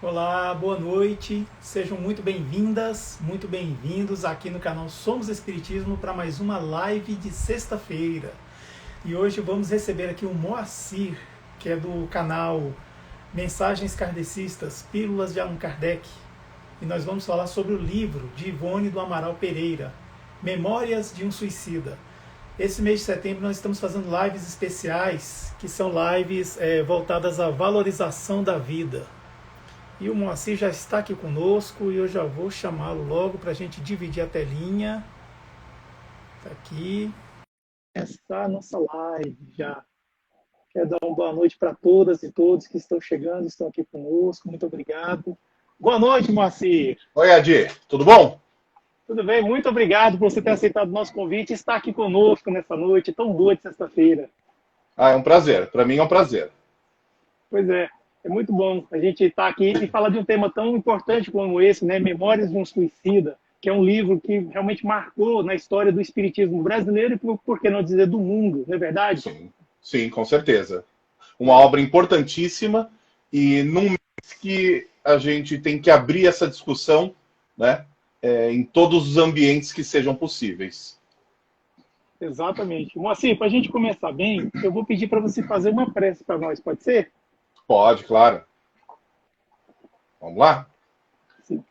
Olá, boa noite. Sejam muito bem-vindas, muito bem-vindos aqui no canal Somos Espiritismo para mais uma live de sexta-feira. E hoje vamos receber aqui o Moacir, que é do canal Mensagens Kardecistas, Pílulas de Allan Kardec. E nós vamos falar sobre o livro de Ivone do Amaral Pereira, Memórias de um Suicida. Esse mês de setembro nós estamos fazendo lives especiais, que são lives voltadas à valorização da vida. E o Moacir já está aqui conosco e eu já vou chamá-lo logo para a gente dividir a telinha. Está aqui. Essa é a nossa live já. Quero dar uma boa noite para todas e todos que estão chegando, estão aqui conosco. Muito obrigado. Boa noite, Moacir. Oi, Adi, tudo bom? Tudo bem? Muito obrigado por você ter aceitado o nosso convite e estar aqui conosco nessa noite tão boa de sexta-feira. É um prazer, para mim é um prazer. Pois é. É muito bom a gente estar aqui e falar de um tema tão importante como esse, né? Memórias de um Suicida, que é um livro que realmente marcou na história do espiritismo brasileiro e, por que não dizer, do mundo, não é verdade? Sim, com certeza. Uma obra importantíssima e num mês que a gente tem que abrir essa discussão, né, em todos os ambientes que sejam possíveis. Exatamente. Moacir, para a gente começar bem, eu vou pedir para você fazer uma prece para nós, pode ser? Pode, claro. Vamos lá? Sim.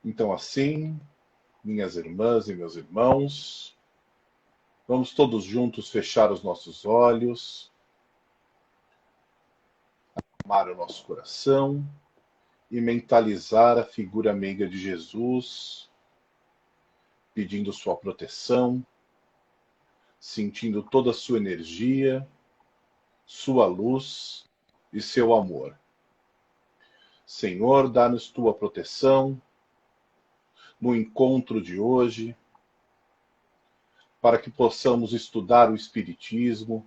Então, assim, minhas irmãs e meus irmãos, vamos todos juntos fechar os nossos olhos, amar o nosso coração e mentalizar a figura meiga de Jesus, pedindo sua proteção, sentindo toda a sua energia, sua luz e seu amor. Senhor, dá-nos tua proteção no encontro de hoje, para que possamos estudar o Espiritismo,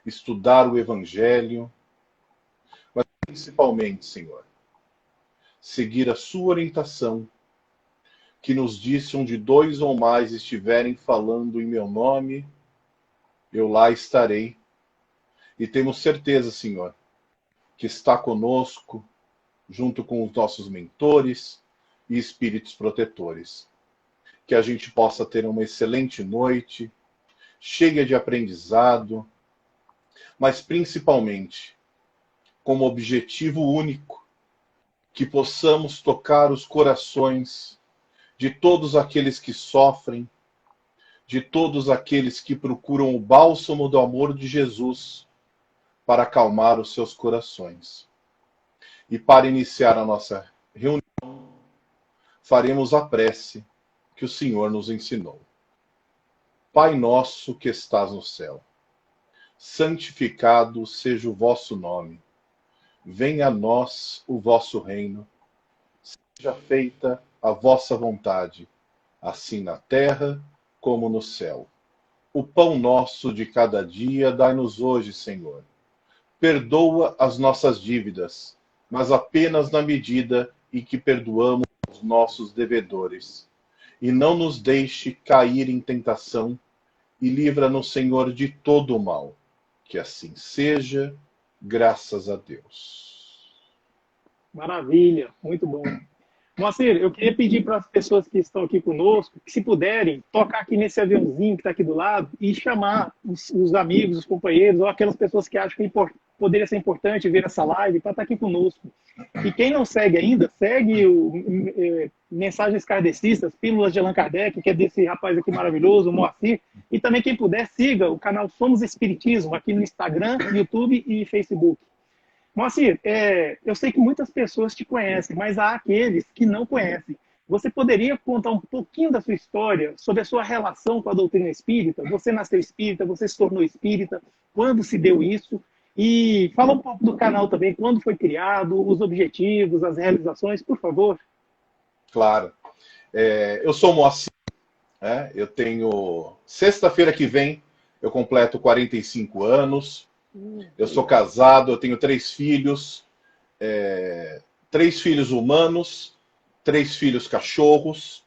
estudar o Evangelho, mas principalmente, Senhor, seguir a sua orientação, que nos disse: onde dois ou mais estiverem falando em meu nome, eu lá estarei. E temos certeza, Senhor, que está conosco, junto com os nossos mentores e espíritos protetores. Que a gente possa ter uma excelente noite, cheia de aprendizado, mas principalmente, como objetivo único, que possamos tocar os corações de todos aqueles que sofrem, de todos aqueles que procuram o bálsamo do amor de Jesus, para acalmar os seus corações. E para iniciar a nossa reunião, faremos a prece que o Senhor nos ensinou. Pai nosso que estás no céu, santificado seja o vosso nome. Venha a nós o vosso reino. Seja feita a vossa vontade, assim na terra como no céu. O pão nosso de cada dia dai-nos hoje, Senhor. Perdoa as nossas dívidas, mas apenas na medida em que perdoamos os nossos devedores. E não nos deixe cair em tentação, e livra-nos, Senhor, de todo o mal. Que assim seja, graças a Deus. Maravilha, muito bom. Moacir, eu queria pedir para as pessoas que estão aqui conosco, que se puderem, tocar aqui nesse aviãozinho que está aqui do lado e chamar os amigos, os companheiros, ou aquelas pessoas que acham que poderia ser importante ver essa live para estar aqui conosco. E quem não segue ainda, segue o Mensagens Kardecistas, Pílulas de Allan Kardec, que é desse rapaz aqui maravilhoso, o Moacir. E também quem puder, siga o canal Somos Espiritismo, aqui no Instagram, YouTube e Facebook. Moacir, eu sei que muitas pessoas te conhecem, mas há aqueles que não conhecem. Você poderia contar um pouquinho da sua história, sobre a sua relação com a doutrina espírita? Você nasceu espírita, você se tornou espírita, quando se deu isso? E fala um pouco do canal também, quando foi criado, os objetivos, as realizações, por favor. Claro. Eu sou Moacir, né? Eu tenho... Sexta-feira que vem, eu completo 45 anos. Eu sou casado, eu tenho 3 filhos, 3 filhos humanos, 3 filhos cachorros.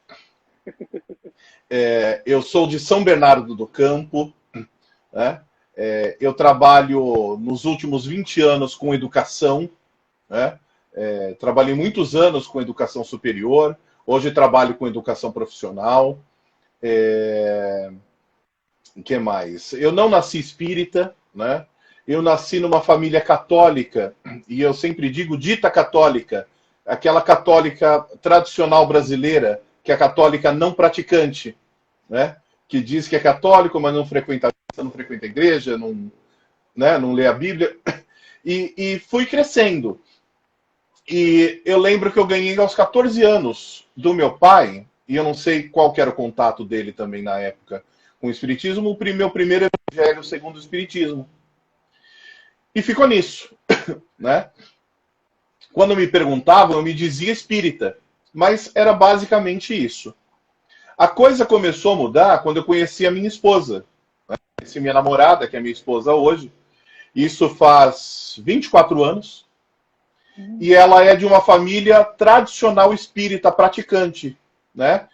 Eu sou de São Bernardo do Campo, né? Eu trabalho nos últimos 20 anos com educação, né? Trabalhei muitos anos com educação superior, hoje trabalho com educação profissional. O que mais? Eu não nasci espírita, né? Eu nasci numa família católica, e eu sempre digo dita católica, aquela católica tradicional brasileira, que é a católica não praticante, né? Que diz que é católico, mas não frequenta a missa, não frequenta a igreja, não, né? Não lê a Bíblia. E fui crescendo. E eu lembro que eu ganhei aos 14 anos do meu pai, e eu não sei qual que era o contato dele também na época com o Espiritismo, o meu primeiro evangelho segundo o Espiritismo. E ficou nisso, né? Quando me perguntavam, eu me dizia espírita, mas era basicamente isso. A coisa começou a mudar quando eu conheci a minha esposa, né? Conheci minha namorada, que é minha esposa hoje. Isso faz 24 anos. E ela é de uma família tradicional espírita praticante, né?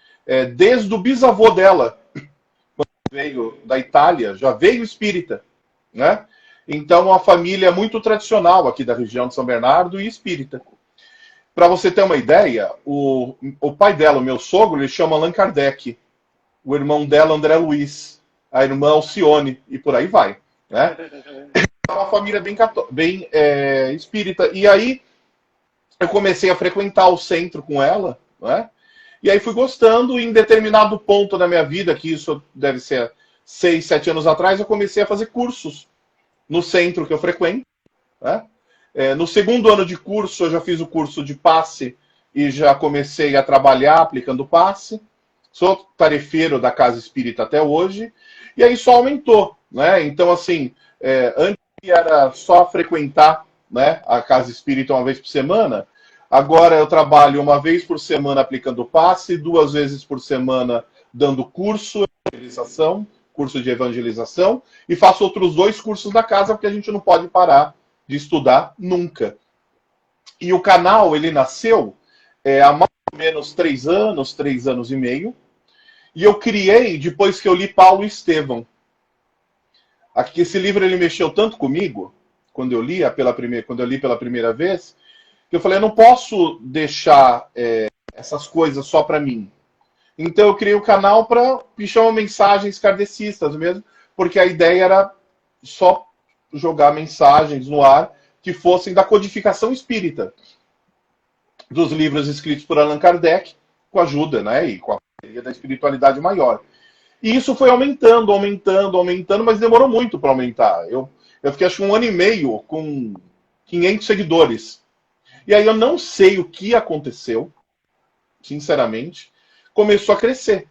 Desde o bisavô dela, quando veio da Itália, já veio espírita, né? Então, uma família muito tradicional aqui da região de São Bernardo e espírita. Para você ter uma ideia, o pai dela, o meu sogro, ele chama Allan Kardec. O irmão dela, André Luiz. A irmã Alcione, e por aí vai, né? É uma família bem espírita. E aí, eu comecei a frequentar o centro com ela, né? E aí fui gostando, e em determinado ponto da minha vida, que isso deve ser 6, 7 anos atrás, eu comecei a fazer cursos no centro que eu frequento, né? No segundo ano de curso, eu já fiz o curso de passe e já comecei a trabalhar aplicando passe. Sou tarefeiro da Casa Espírita até hoje, e aí só aumentou, né? Então, assim, antes era só frequentar, né, a Casa Espírita uma vez por semana. Agora eu trabalho uma vez por semana aplicando passe, 2 vezes por semana dando curso de evangelização, e faço outros 2 cursos da casa, porque a gente não pode parar de estudar nunca. E o canal, ele nasceu há mais ou menos 3 anos e meio, e eu criei depois que eu li Paulo e Estevão. Esse livro ele mexeu tanto comigo, quando eu li pela primeira vez, que eu falei, eu não posso deixar essas coisas só para mim. Então eu criei o canal para chamar mensagens kardecistas mesmo, porque a ideia era só jogar mensagens no ar que fossem da codificação espírita dos livros escritos por Allan Kardec, com a ajuda, né, e com a parceria da espiritualidade maior. E isso foi aumentando, mas demorou muito para aumentar. Eu fiquei, acho, 1 ano e meio com 500 seguidores. E aí eu não sei o que aconteceu, sinceramente, começou a crescer,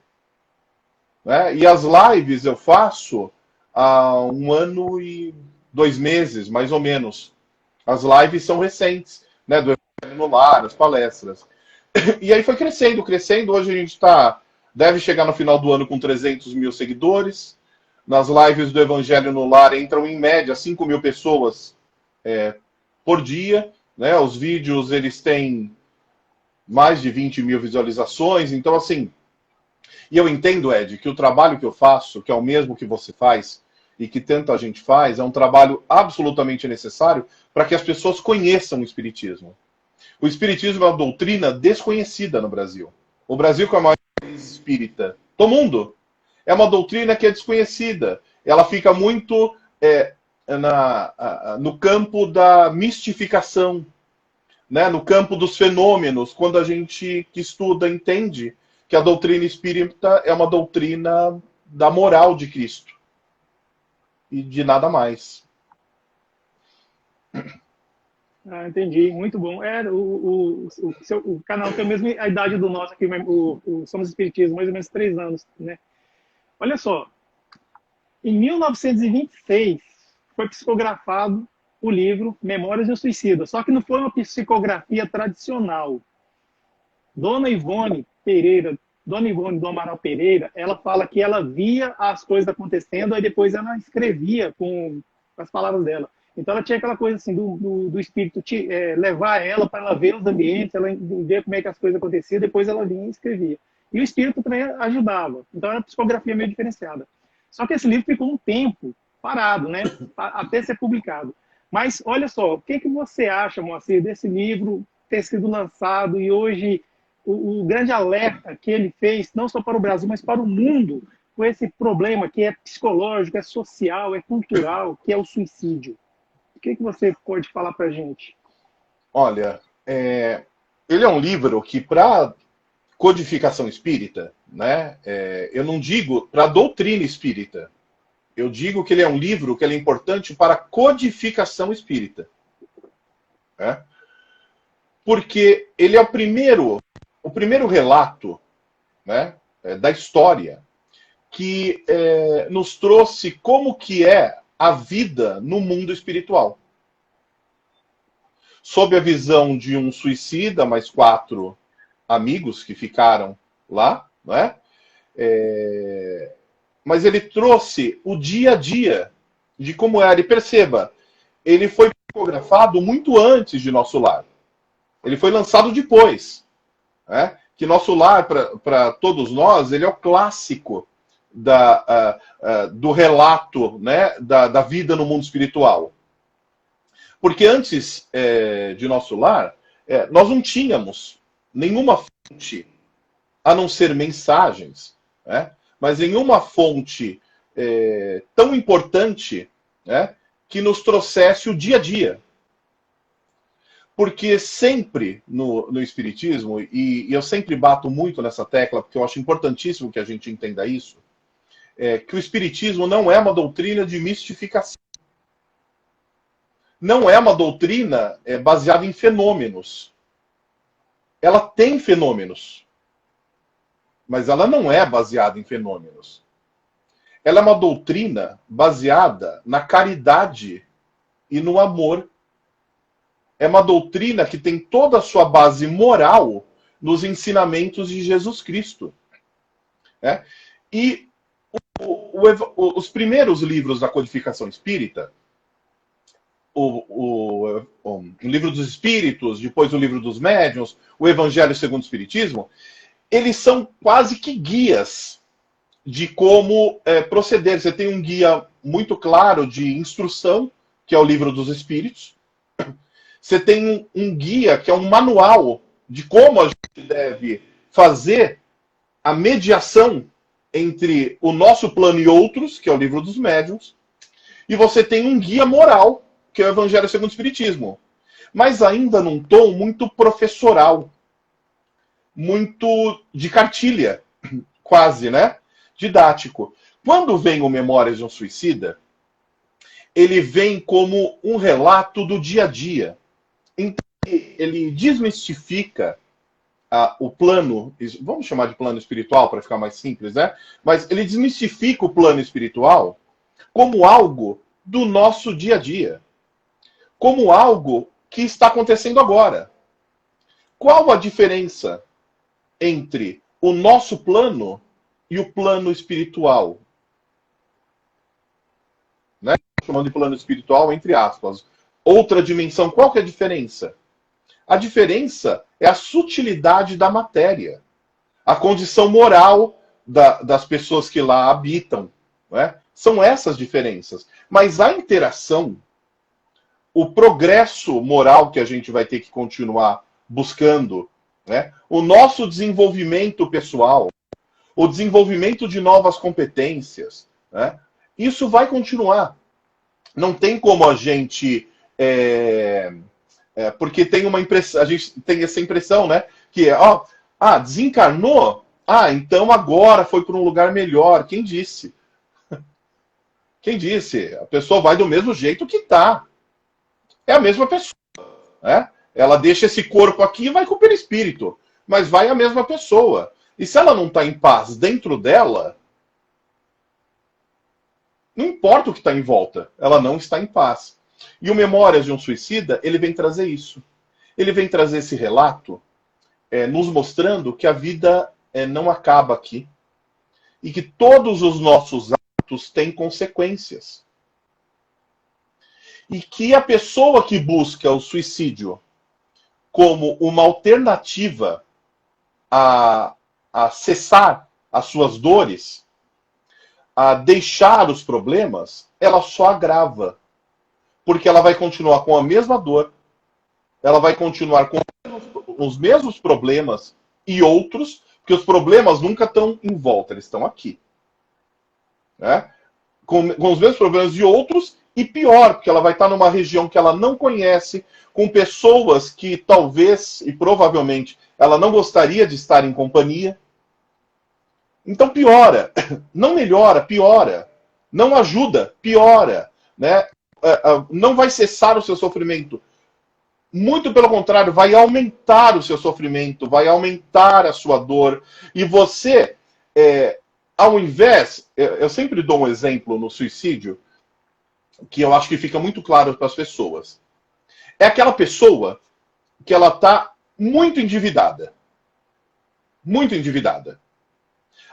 né? E as lives eu faço há 1 ano e 2 meses, mais ou menos. As lives são recentes, né? Do Evangelho no Lar, as palestras. E aí foi crescendo. Hoje a gente deve chegar no final do ano com 300 mil seguidores. Nas lives do Evangelho no Lar entram em média 5 mil pessoas por dia, né? Os vídeos eles têm mais de 20 mil visualizações. Então, assim, e eu entendo, Ed, que o trabalho que eu faço, que é o mesmo que você faz e que tanta gente faz, é um trabalho absolutamente necessário para que as pessoas conheçam o Espiritismo. O Espiritismo é uma doutrina desconhecida no Brasil. O Brasil, que é o maior país espírita do mundo, é uma doutrina que é desconhecida. Ela fica muito no campo da mistificação, né? No campo dos fenômenos, quando a gente que estuda entende que a doutrina espírita é uma doutrina da moral de Cristo e de nada mais. Ah, entendi, muito bom. O canal tem a mesma idade do nosso aqui, Somos Espiritismo, mais ou menos 3 anos, né? Olha só, em 1926 foi psicografado o livro Memórias de um Suicida, só que não foi uma psicografia tradicional. Dona Ivone do Amaral Pereira, ela fala que ela via as coisas acontecendo, aí depois ela escrevia com as palavras dela. Então ela tinha aquela coisa assim do espírito levar ela para ela ver os ambientes, ela ver como é que as coisas aconteciam, depois ela vinha e escrevia. E o espírito também ajudava. Então era uma psicografia meio diferenciada. Só que esse livro ficou um tempo parado, né? Até ser publicado. Mas olha só, o que você acha, Moacir, desse livro ter sido lançado e hoje o grande alerta que ele fez, não só para o Brasil, mas para o mundo, com esse problema que é psicológico, é social, é cultural, que é o suicídio? O que você pode falar para a gente? Olha, ele é um livro que, para codificação espírita, né, eu não digo para doutrina espírita, eu digo que ele é um livro que ele é importante para a codificação espírita. Né? Porque ele é o primeiro relato, né, da história que nos trouxe como que é a vida no mundo espiritual. Sob a visão de um suicida, mais 4 amigos que ficaram lá, né? Mas ele trouxe o dia a dia de como era. E perceba, ele foi psicografado muito antes de Nosso Lar. Ele foi lançado depois. Né? Que Nosso Lar, para todos nós, ele é o clássico do relato, né, da vida no mundo espiritual. Porque antes de Nosso Lar, nós não tínhamos nenhuma fonte, a não ser mensagens, né? Mas nenhuma fonte tão importante, né, que nos trouxesse o dia a dia. Porque sempre no Espiritismo, e eu sempre bato muito nessa tecla, porque eu acho importantíssimo que a gente entenda isso, que o Espiritismo não é uma doutrina de mistificação. Não é uma doutrina baseada em fenômenos. Ela tem fenômenos, mas ela não é baseada em fenômenos. Ela é uma doutrina baseada na caridade e no amor. É uma doutrina que tem toda a sua base moral nos ensinamentos de Jesus Cristo. Né? E os primeiros livros da codificação espírita, o Livro dos Espíritos, depois o Livro dos Médiuns, o Evangelho segundo o Espiritismo, eles são quase que guias de como proceder. Você tem um guia muito claro de instrução, que é o Livro dos Espíritos. Você tem um guia, que é um manual de como a gente deve fazer a mediação entre o nosso plano e outros, que é o Livro dos Médiuns. E você tem um guia moral, que é o Evangelho segundo o Espiritismo. Mas ainda num tom muito professoral. Muito de cartilha, quase, né? Didático. Quando vem o Memórias de um Suicida, ele vem como um relato do dia a dia. Então, ele desmistifica o plano, vamos chamar de plano espiritual para ficar mais simples, né? Mas ele desmistifica o plano espiritual como algo do nosso dia a dia. Como algo que está acontecendo agora. Qual a diferença entre o nosso plano e o plano espiritual? Né? Chamando de plano espiritual, entre aspas. Outra dimensão, qual que é a diferença? A diferença é a sutilidade da matéria. A condição moral das pessoas que lá habitam. Né? São essas diferenças. Mas a interação, o progresso moral que a gente vai ter que continuar buscando, né? O nosso desenvolvimento pessoal, o desenvolvimento de novas competências, né? Isso vai continuar. Não tem como a gente... porque tem uma impressão, a gente tem essa impressão, né? Que desencarnou? Então agora foi para um lugar melhor. Quem disse? Quem disse? A pessoa vai do mesmo jeito que está. É a mesma pessoa. Né? Ela deixa esse corpo aqui e vai com o perispírito. Mas vai a mesma pessoa. E se ela não está em paz dentro dela, não importa o que está em volta, ela não está em paz. E o Memórias de um Suicida, ele vem trazer isso. Ele vem trazer esse relato, nos mostrando que a vida não acaba aqui. E que todos os nossos atos têm consequências. E que a pessoa que busca o suicídio como uma alternativa a cessar as suas dores, a deixar os problemas, ela só agrava. Porque ela vai continuar com a mesma dor, ela vai continuar com os mesmos problemas e outros, porque os problemas nunca estão em volta, eles estão aqui. Né? Com os mesmos problemas de outros, e pior, porque ela vai estar numa região que ela não conhece, com pessoas que talvez e provavelmente ela não gostaria de estar em companhia. Então piora, não melhora, piora. Não ajuda, piora. Né? Não vai cessar o seu sofrimento. Muito pelo contrário, vai aumentar o seu sofrimento, vai aumentar a sua dor. E você, ao invés... Eu sempre dou um exemplo no suicídio, que eu acho que fica muito claro para as pessoas. É aquela pessoa que ela está muito endividada. Muito endividada.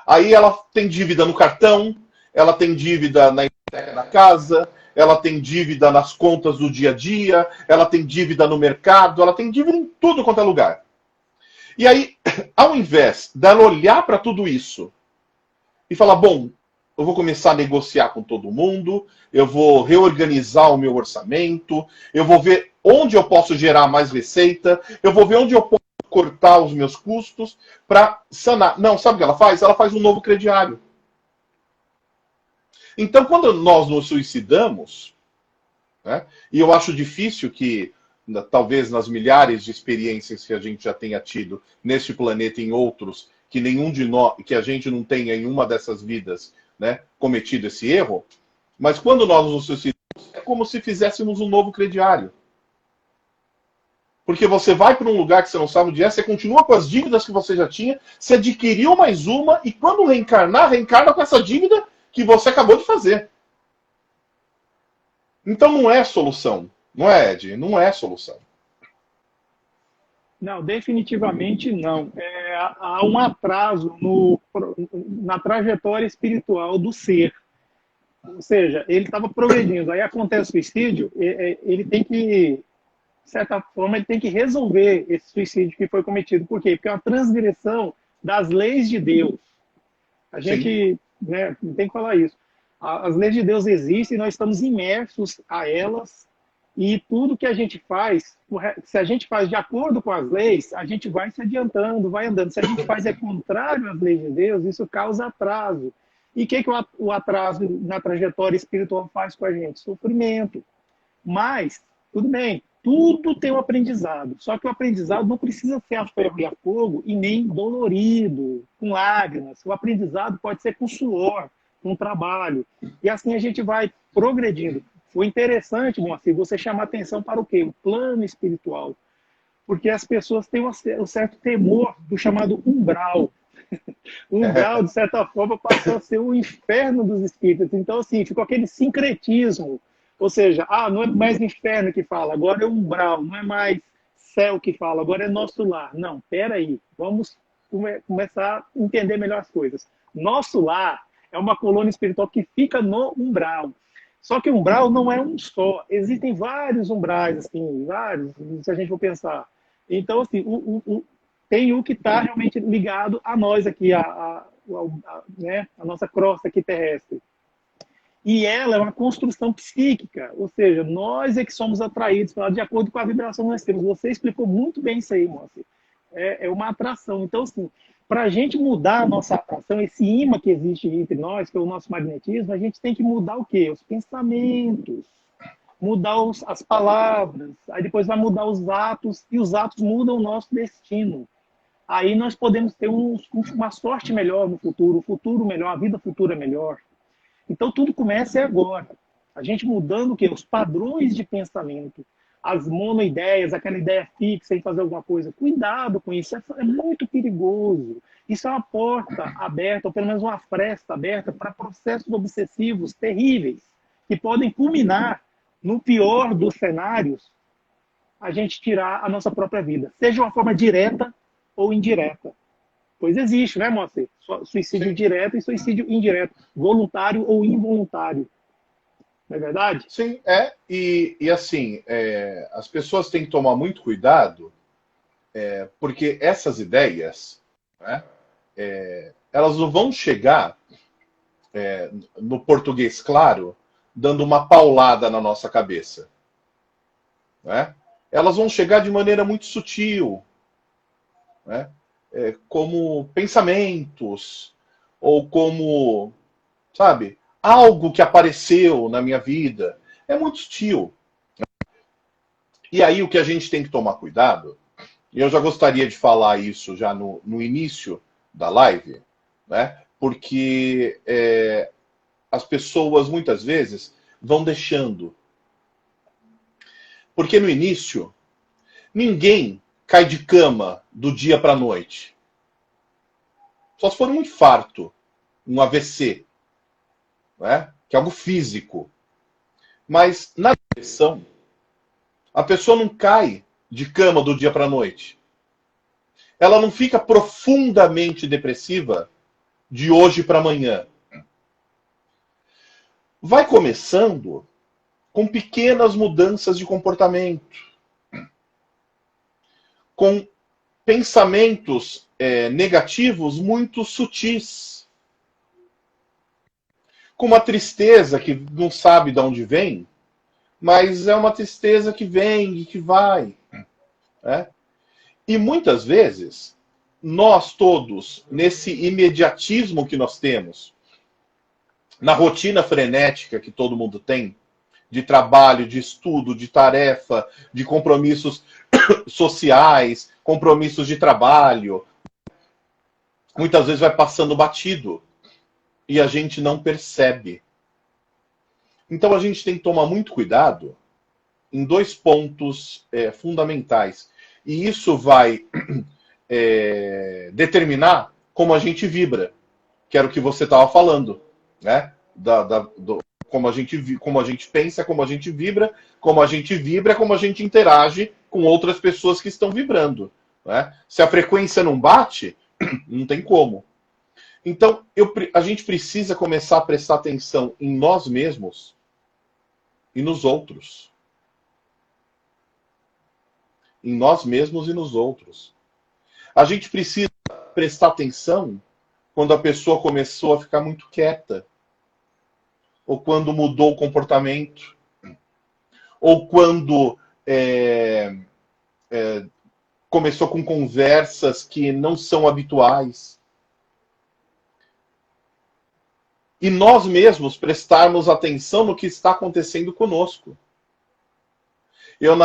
Aí ela tem dívida no cartão, ela tem dívida na hipoteca da casa, ela tem dívida nas contas do dia a dia, ela tem dívida no mercado, ela tem dívida em tudo quanto é lugar. E aí, ao invés dela olhar para tudo isso e falar, bom, eu vou começar a negociar com todo mundo, eu vou reorganizar o meu orçamento, eu vou ver onde eu posso gerar mais receita, eu vou ver onde eu posso cortar os meus custos para sanar. Não, sabe o que ela faz? Ela faz um novo crediário. Então, quando nós nos suicidamos, né, e eu acho difícil que, talvez nas milhares de experiências que a gente já tenha tido neste planeta e em outros, que nenhum de nós, que a gente não tenha em uma dessas vidas, né, cometido esse erro, mas quando nós nos suicidamos, é como se fizéssemos um novo crediário. Porque você vai para um lugar que você não sabe onde é, você continua com as dívidas que você já tinha, você adquiriu mais uma, e quando reencarnar, reencarna com essa dívida que você acabou de fazer. Então não é solução. Não é, Ed? Não é solução. Não, definitivamente não. Há um atraso na trajetória espiritual do ser. Ou seja, ele estava progredindo. Aí acontece o suicídio, ele tem que, de certa forma, ele tem que resolver esse suicídio que foi cometido. Por quê? Porque é uma transgressão das leis de Deus. A gente, né, tem que falar isso. As leis de Deus existem, nós estamos imersos a elas, e tudo que a gente faz, se a gente faz de acordo com as leis, a gente vai se adiantando, vai andando. Se a gente faz contrário às leis de Deus, isso causa atraso. E o que o atraso na trajetória espiritual faz com a gente? Sofrimento. Mas, tudo bem, tudo tem um aprendizado. Só que o aprendizado não precisa ser a ferro e a fogo e nem dolorido, com lágrimas. O aprendizado pode ser com suor, com trabalho. E assim a gente vai progredindo. Foi interessante, Moacir, você chamar atenção para o quê? O plano espiritual. Porque as pessoas têm um certo temor do chamado umbral. O umbral, de certa forma, passou a ser o inferno dos espíritos. Então, assim, ficou aquele sincretismo. Ou seja, não é mais inferno que fala, agora é umbral, não é mais céu que fala, agora é nosso lar. Não, peraí, vamos começar a entender melhor as coisas. Nosso lar é uma colônia espiritual que fica no umbral. Só que o umbral não é um só. Existem vários umbrais, assim, vários, se a gente for pensar. Então, assim, tem o que está realmente ligado a nós aqui, né, a nossa crosta aqui terrestre. E ela é uma construção psíquica, ou seja, nós é que somos atraídos para ela de acordo com a vibração que nós temos. Você explicou muito bem isso aí, Moacir. É uma atração. Então, assim, para a gente mudar a nossa atração, esse imã que existe entre nós, que é o nosso magnetismo, a gente tem que mudar o quê? Os pensamentos, mudar as palavras, aí depois vai mudar os atos, e os atos mudam o nosso destino. Aí nós podemos ter uma sorte melhor no futuro, o futuro melhor, a vida futura melhor. Então tudo começa agora. A gente mudando o quê? Os padrões de pensamento, as monoideias, aquela ideia fixa em fazer alguma coisa. Cuidado com isso, é muito perigoso. Isso é uma porta aberta, ou pelo menos uma fresta aberta para processos obsessivos terríveis, que podem culminar, no pior dos cenários, a gente tirar a nossa própria vida. Seja de uma forma direta ou indireta. Pois existe, né, Moacir? Suicídio direto e suicídio indireto, voluntário ou involuntário. Não é verdade? Sim, e assim, as pessoas têm que tomar muito cuidado, porque essas ideias, né, elas não vão chegar no português claro, dando uma paulada na nossa cabeça. Né? Elas vão chegar de maneira muito sutil, né? Como pensamentos, ou como, sabe, algo que apareceu na minha vida. É muito sutil. E aí o que a gente tem que tomar cuidado, e eu já gostaria de falar isso já no início da live, né? Porque as pessoas muitas vezes vão deixando. Porque no início, ninguém cai de cama do dia para a noite. Só se for um infarto, um AVC, né? Que é algo físico. Mas na depressão, a pessoa não cai de cama do dia para a noite. Ela não fica profundamente depressiva de hoje para amanhã. Vai começando com pequenas mudanças de comportamento, com pensamentos negativos muito sutis, com uma tristeza que não sabe de onde vem, mas é uma tristeza que vem e que vai. Né? E muitas vezes, nós todos, nesse imediatismo que nós temos, na rotina frenética que todo mundo tem, de trabalho, de estudo, de tarefa, de compromissos sociais, compromissos de trabalho, muitas vezes vai passando batido e a gente não percebe. Então a gente tem que tomar muito cuidado em dois pontos fundamentais. E isso vai determinar como a gente vibra, que era o que você estava falando, né? Como a gente pensa, como a gente vibra, como a gente vibra, como a gente interage com outras pessoas que estão vibrando. Né? Se a frequência não bate, não tem como. Então, a gente precisa começar a prestar atenção em nós mesmos e nos outros. Em nós mesmos e nos outros. A gente precisa prestar atenção quando a pessoa começou a ficar muito quieta, ou quando mudou o comportamento, ou quando começou com conversas que não são habituais. E nós mesmos prestarmos atenção no que está acontecendo conosco. Eu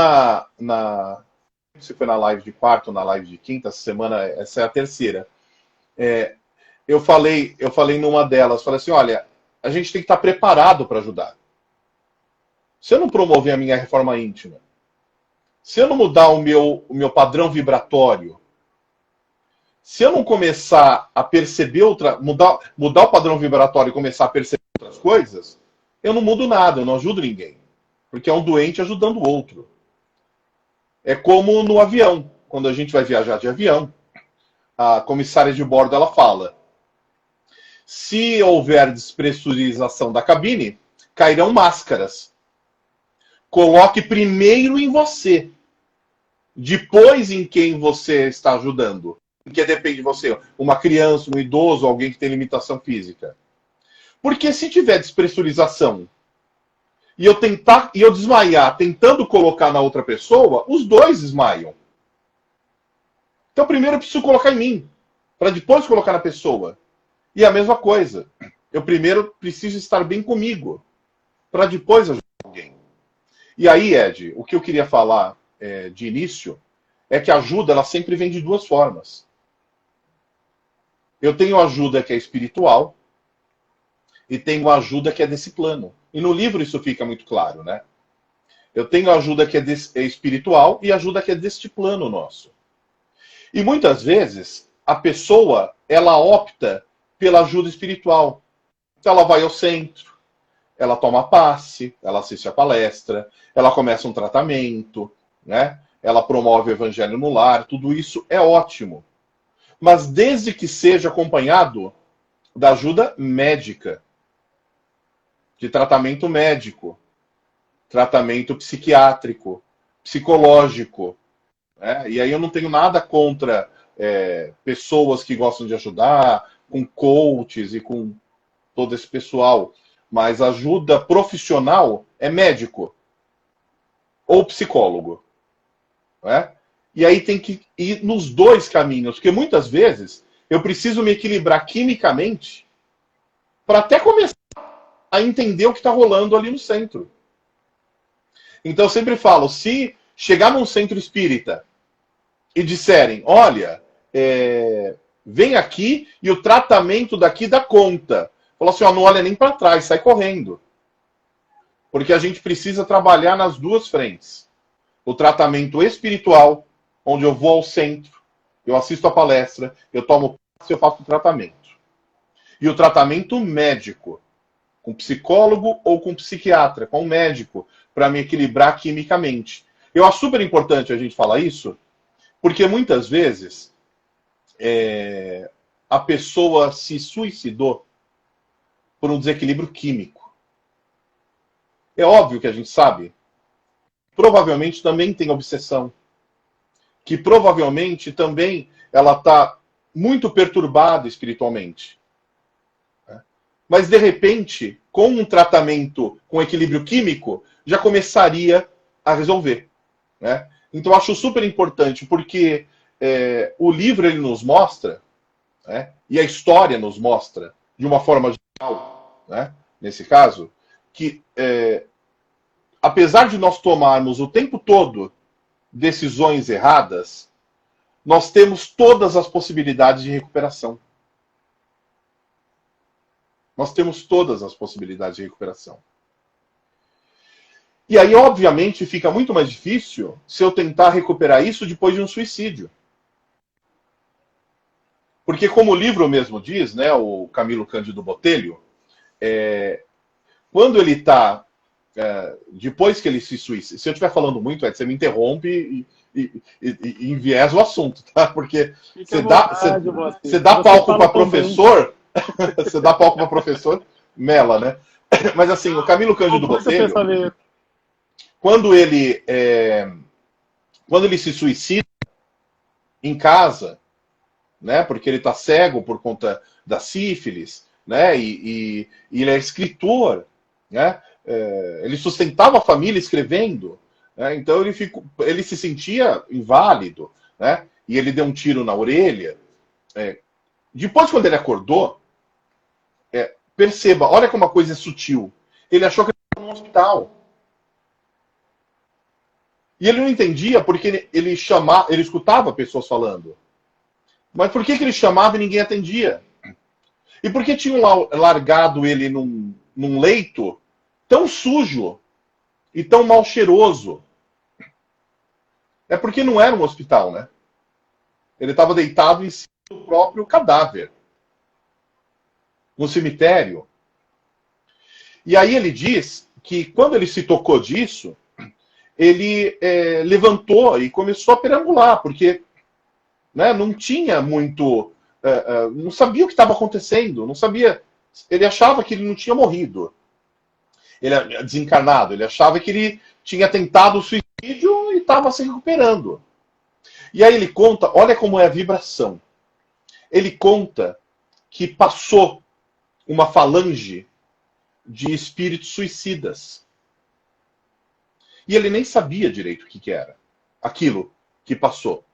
se foi na live de quarta ou na live de quinta, essa semana, essa é a terceira. Eu falei numa delas, falei assim, olha, a gente tem que estar preparado para ajudar. Se eu não promover a minha reforma íntima, se eu não mudar o meu padrão vibratório, se eu não começar a perceber mudar o padrão vibratório e começar a perceber outras coisas, eu não mudo nada, eu não ajudo ninguém. Porque é um doente ajudando o outro. É como no avião, quando a gente vai viajar de avião, a comissária de bordo ela fala: se houver despressurização da cabine, cairão máscaras. Coloque primeiro em você, depois em quem você está ajudando. Porque depende de você, uma criança, um idoso, alguém que tem limitação física. Porque se tiver despressurização e eu desmaiar tentando colocar na outra pessoa, os dois desmaiam. Então primeiro eu preciso colocar em mim, para depois colocar na pessoa. E a mesma coisa. Eu primeiro preciso estar bem comigo, para depois ajudar alguém. E aí, Ed, o que eu queria falar de início é que a ajuda ela sempre vem de duas formas. Eu tenho ajuda que é espiritual e tenho ajuda que é desse plano. E no livro isso fica muito claro, né? Eu tenho ajuda que é espiritual e ajuda que é deste plano nosso. E muitas vezes a pessoa ela opta pela ajuda espiritual. Então ela vai ao centro, ela toma passe, ela assiste a palestra, ela começa um tratamento, né? Ela promove o evangelho no lar, tudo isso é ótimo. Mas desde que seja acompanhado da ajuda médica, de tratamento médico, tratamento psiquiátrico, psicológico. Né? E aí eu não tenho nada contra pessoas que gostam de ajudar, com coaches e com todo esse pessoal, mas ajuda profissional é médico ou psicólogo. Né? E aí tem que ir nos dois caminhos, porque muitas vezes eu preciso me equilibrar quimicamente para até começar a entender o que está rolando ali no centro. Então eu sempre falo, se chegar num centro espírita e disserem, olha, vem aqui e o tratamento daqui dá conta. Fala assim, ó, não olha nem para trás, sai correndo. Porque a gente precisa trabalhar nas duas frentes. O tratamento espiritual, onde eu vou ao centro, eu assisto a palestra, eu tomo passe, eu faço o tratamento. E o tratamento médico, com psicólogo ou com psiquiatra, com médico, para me equilibrar quimicamente. Eu acho super importante a gente falar isso, porque muitas vezes a pessoa se suicidou por um desequilíbrio químico. É óbvio que a gente sabe, provavelmente também tem obsessão, que provavelmente também ela está muito perturbada espiritualmente. Mas, de repente, com um tratamento com equilíbrio químico, já começaria a resolver. Né? Então, eu acho super importante, porque o livro ele nos mostra, né? E a história nos mostra, de uma forma geral, né? Nesse caso, que apesar de nós tomarmos o tempo todo decisões erradas, nós temos todas as possibilidades de recuperação. Nós temos todas as possibilidades de recuperação. E aí, obviamente, fica muito mais difícil se eu tentar recuperar isso depois de um suicídio. Porque, como o livro mesmo diz, né, o Camilo Cândido Botelho, quando ele está, depois que ele se suicida, se eu estiver falando muito, você me interrompe e enviesa o assunto, tá? Porque você dá palco para professor, você dá palco para professor, mela, né? Mas assim, o Camilo Cândido Botelho, quando ele se suicida em casa, né? Porque ele está cego por conta da sífilis, né? E ele é escritor, né? Ele sustentava a família escrevendo, né? Então ele se sentia inválido, né? E ele deu um tiro na orelha. Depois, quando ele acordou, perceba, olha como a coisa é sutil. Ele achou que ele estava no hospital. E ele não entendia porque ele escutava pessoas falando. Mas por que ele chamava e ninguém atendia? E por que tinham largado ele num leito tão sujo e tão mal cheiroso? É porque não era um hospital, né? Ele estava deitado em cima do próprio cadáver. No cemitério. E aí ele diz que quando ele se tocou disso, ele levantou e começou a perambular, porque né, não tinha muito... não sabia o que estava acontecendo, não sabia... Ele achava que ele não tinha morrido. Ele é desencarnado, ele achava que ele tinha tentado o suicídio e estava se recuperando. E aí ele conta, olha como é a vibração. Ele conta que passou uma falange de espíritos suicidas. E ele nem sabia direito o que era aquilo que passou.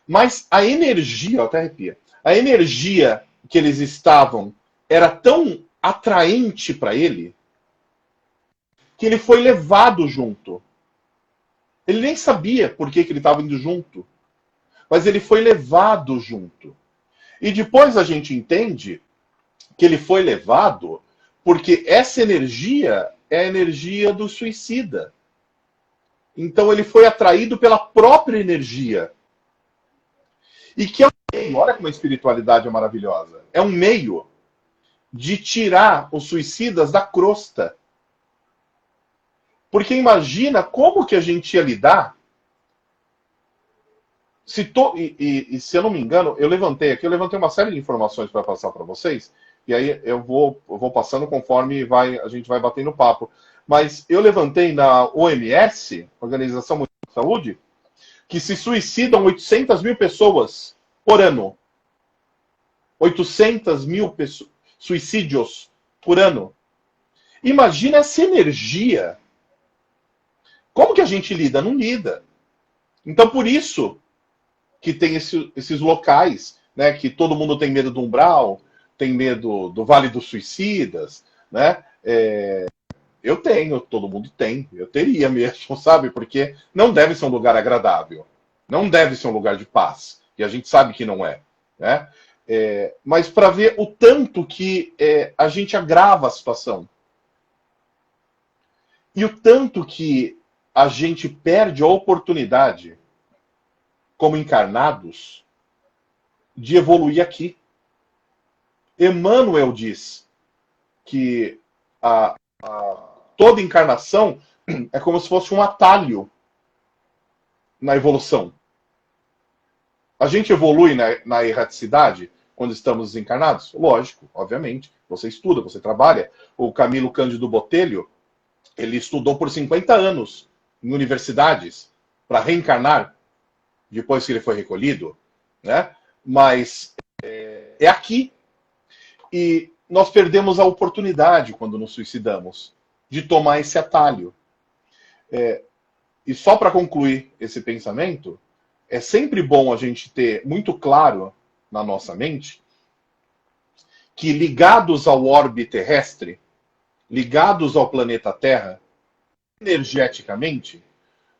Mas a energia, até arrepia, a energia que eles estavam era tão atraente para ele que ele foi levado junto. Ele nem sabia por que ele estava indo junto, mas ele foi levado junto. E depois a gente entende que ele foi levado porque essa energia é a energia do suicida. Então ele foi atraído pela própria energia. E que é um meio, olha como a espiritualidade é maravilhosa, é um meio de tirar os suicidas da crosta. Porque imagina como que a gente ia lidar se eu não me engano, eu levantei uma série de informações para passar para vocês, e aí eu vou passando conforme a gente vai batendo papo. Mas eu levantei na OMS, Organização Mundial de Saúde, que se suicidam 800 mil pessoas por ano. 800 mil suicídios por ano. Imagina essa energia. Como que a gente lida? Não lida. Então, por isso que tem esses locais, né, que todo mundo tem medo do umbral, tem medo do Vale dos Suicidas, né? Eu tenho, todo mundo tem, eu teria mesmo, sabe? Porque não deve ser um lugar agradável, não deve ser um lugar de paz, e a gente sabe que não é, né? Mas para ver o tanto que a gente agrava a situação e o tanto que a gente perde a oportunidade, como encarnados, de evoluir aqui. Emmanuel diz que toda encarnação é como se fosse um atalho na evolução. A gente evolui na erraticidade quando estamos desencarnados? Lógico, obviamente. Você estuda, você trabalha. O Camilo Cândido Botelho, ele estudou por 50 anos em universidades para reencarnar depois que ele foi recolhido, né? Mas é aqui. E nós perdemos a oportunidade, quando nos suicidamos, de tomar esse atalho. E só para concluir esse pensamento, é sempre bom a gente ter muito claro na nossa mente que, ligados ao orbe terrestre, ligados ao planeta Terra, energeticamente,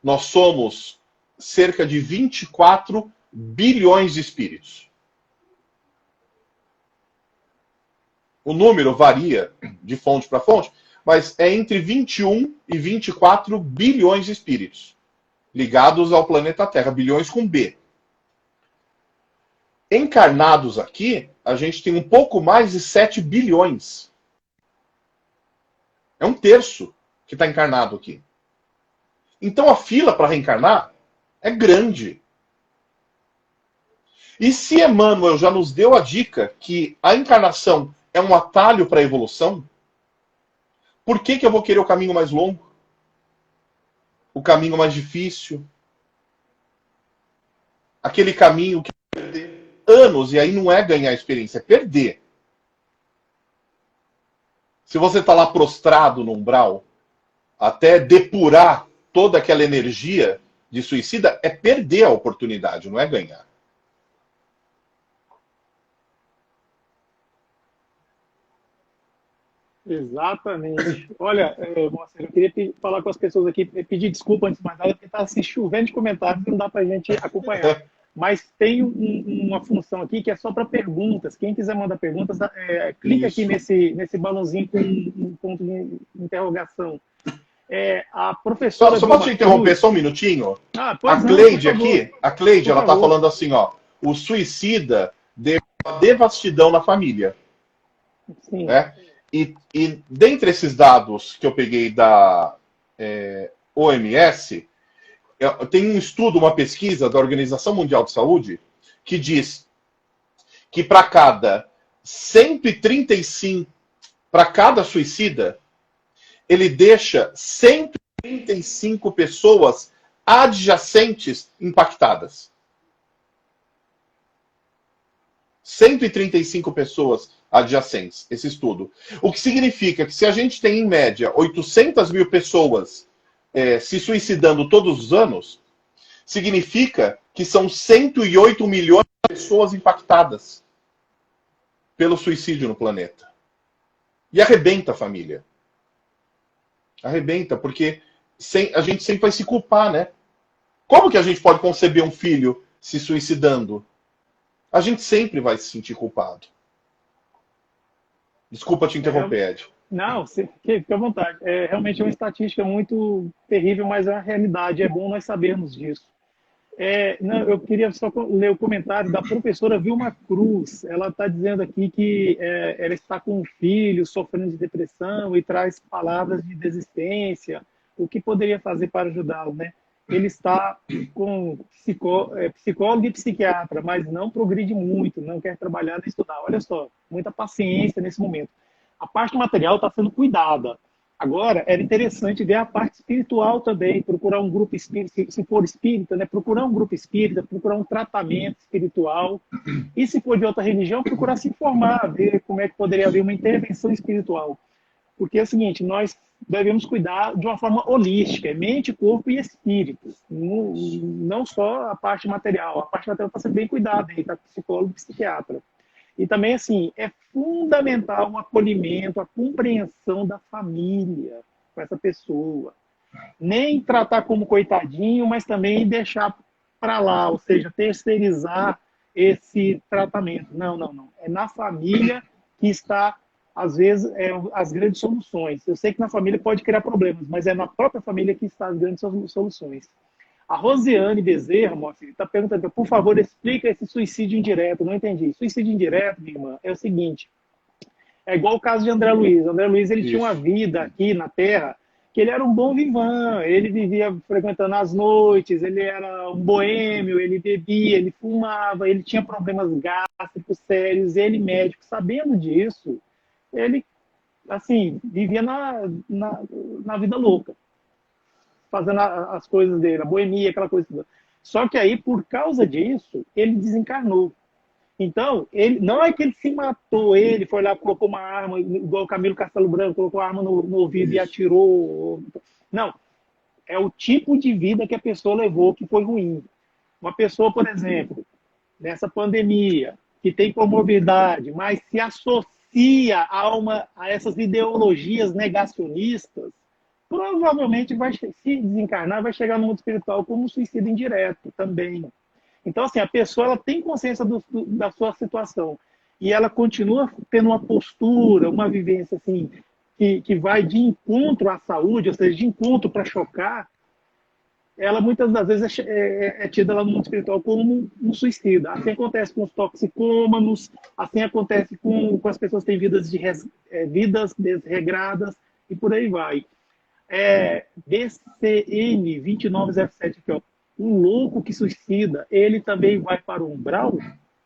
nós somos cerca de 24 bilhões de espíritos. O número varia de fonte para fonte, mas é entre 21 e 24 bilhões de espíritos ligados ao planeta Terra, bilhões com B. Encarnados aqui, a gente tem um pouco mais de 7 bilhões. É um terço que está encarnado aqui. Então a fila para reencarnar é grande. E se Emmanuel já nos deu a dica que a encarnação é um atalho para a evolução, por que eu vou querer o caminho mais longo? O caminho mais difícil? Aquele caminho que vai perder anos, e aí não é ganhar experiência, é perder. Se você está lá prostrado no umbral, até depurar toda aquela energia de suicida, é perder a oportunidade, não é ganhar. Exatamente. Olha, Moacir, eu queria falar com as pessoas aqui, pedir desculpa antes de mais nada, porque está assim, chovendo de comentários e não dá para a gente acompanhar. Mas tem uma função aqui que é só para perguntas. Quem quiser mandar perguntas, clica aqui nesse balãozinho com um ponto de interrogação. A professora... Só posso te interromper só um minutinho? A Cleide aqui, a Cleide, ela está falando assim, ó, o suicida deu uma devastidão na família. Sim. Né? E dentre esses dados que eu peguei da OMS, tem um estudo, uma pesquisa da Organização Mundial de Saúde, que diz que para cada 135, para cada suicida, ele deixa 135 pessoas adjacentes impactadas. 135 pessoas adjacentes, esse estudo. O que significa que se a gente tem, em média, 800 mil pessoas se suicidando todos os anos, significa que são 108 milhões de pessoas impactadas pelo suicídio no planeta. E arrebenta a família. Arrebenta, porque a gente sempre vai se culpar, né? Como que a gente pode conceber um filho se suicidando? A gente sempre vai se sentir culpado. Desculpa te interromper, Ed. Não, fica à vontade. Realmente é uma estatística muito terrível, mas é uma realidade. É bom nós sabermos disso. Eu queria só ler o comentário da professora Vilma Cruz. Ela está dizendo aqui que ela está com um filho sofrendo de depressão e traz palavras de desistência. O que poderia fazer para ajudá-lo, né? Ele está com psicólogo e psiquiatra, mas não progride muito, não quer trabalhar nem estudar. Olha só, muita paciência nesse momento. A parte material está sendo cuidada. Agora, era interessante ver a parte espiritual também, procurar um grupo espírita, se for espírita, né, procurar um grupo espírita, procurar um tratamento espiritual, e se for de outra religião, procurar se informar, ver como é que poderia haver uma intervenção espiritual. Porque é o seguinte, nós devemos cuidar de uma forma holística, mente, corpo e espírito, não só a parte material. A parte material está sendo bem cuidada, está psicólogo e psiquiatra. E também, assim, é fundamental o acolhimento, a compreensão da família com essa pessoa. Nem tratar como coitadinho, mas também deixar para lá, ou seja, terceirizar esse tratamento. Não, não, não. É na família que está, às vezes, as grandes soluções. Eu sei que na família pode criar problemas, mas é na própria família que estão as grandes soluções. A Rosiane Bezerra, Moacir, está perguntando, por favor, explica esse suicídio indireto. Não entendi. Suicídio indireto, minha irmã, é o seguinte. É igual o caso de André Luiz. André Luiz, ele tinha uma vida aqui na Terra que ele era um bom vivant. Ele vivia frequentando as noites, ele era um boêmio, ele bebia, ele fumava, ele tinha problemas gástricos sérios. Ele, médico, sabendo disso, ele, assim, vivia na vida louca, fazendo as coisas dele, a boemia, aquela coisa toda. Só que aí, por causa disso, ele desencarnou. Então, ele, não é que ele se matou, ele foi lá, colocou uma arma, igual o Camilo Castelo Branco, colocou a arma no ouvido e atirou. Não, é o tipo de vida que a pessoa levou que foi ruim. Uma pessoa, por exemplo, nessa pandemia, que tem comorbidade, mas se associa a essas ideologias negacionistas, provavelmente vai se desencarnar, vai chegar no mundo espiritual como um suicídio indireto também. Então, assim, a pessoa ela tem consciência da sua situação e ela continua tendo uma postura, uma vivência assim, que vai de encontro à saúde, ou seja, de encontro para chocar, ela muitas das vezes é tida lá no mundo espiritual como um suicida. Assim acontece com os toxicômanos, assim acontece com as pessoas que têm vidas desregradas e por aí vai. BCN 2907 aqui, ó. Um louco que suicida, ele também vai para o umbral?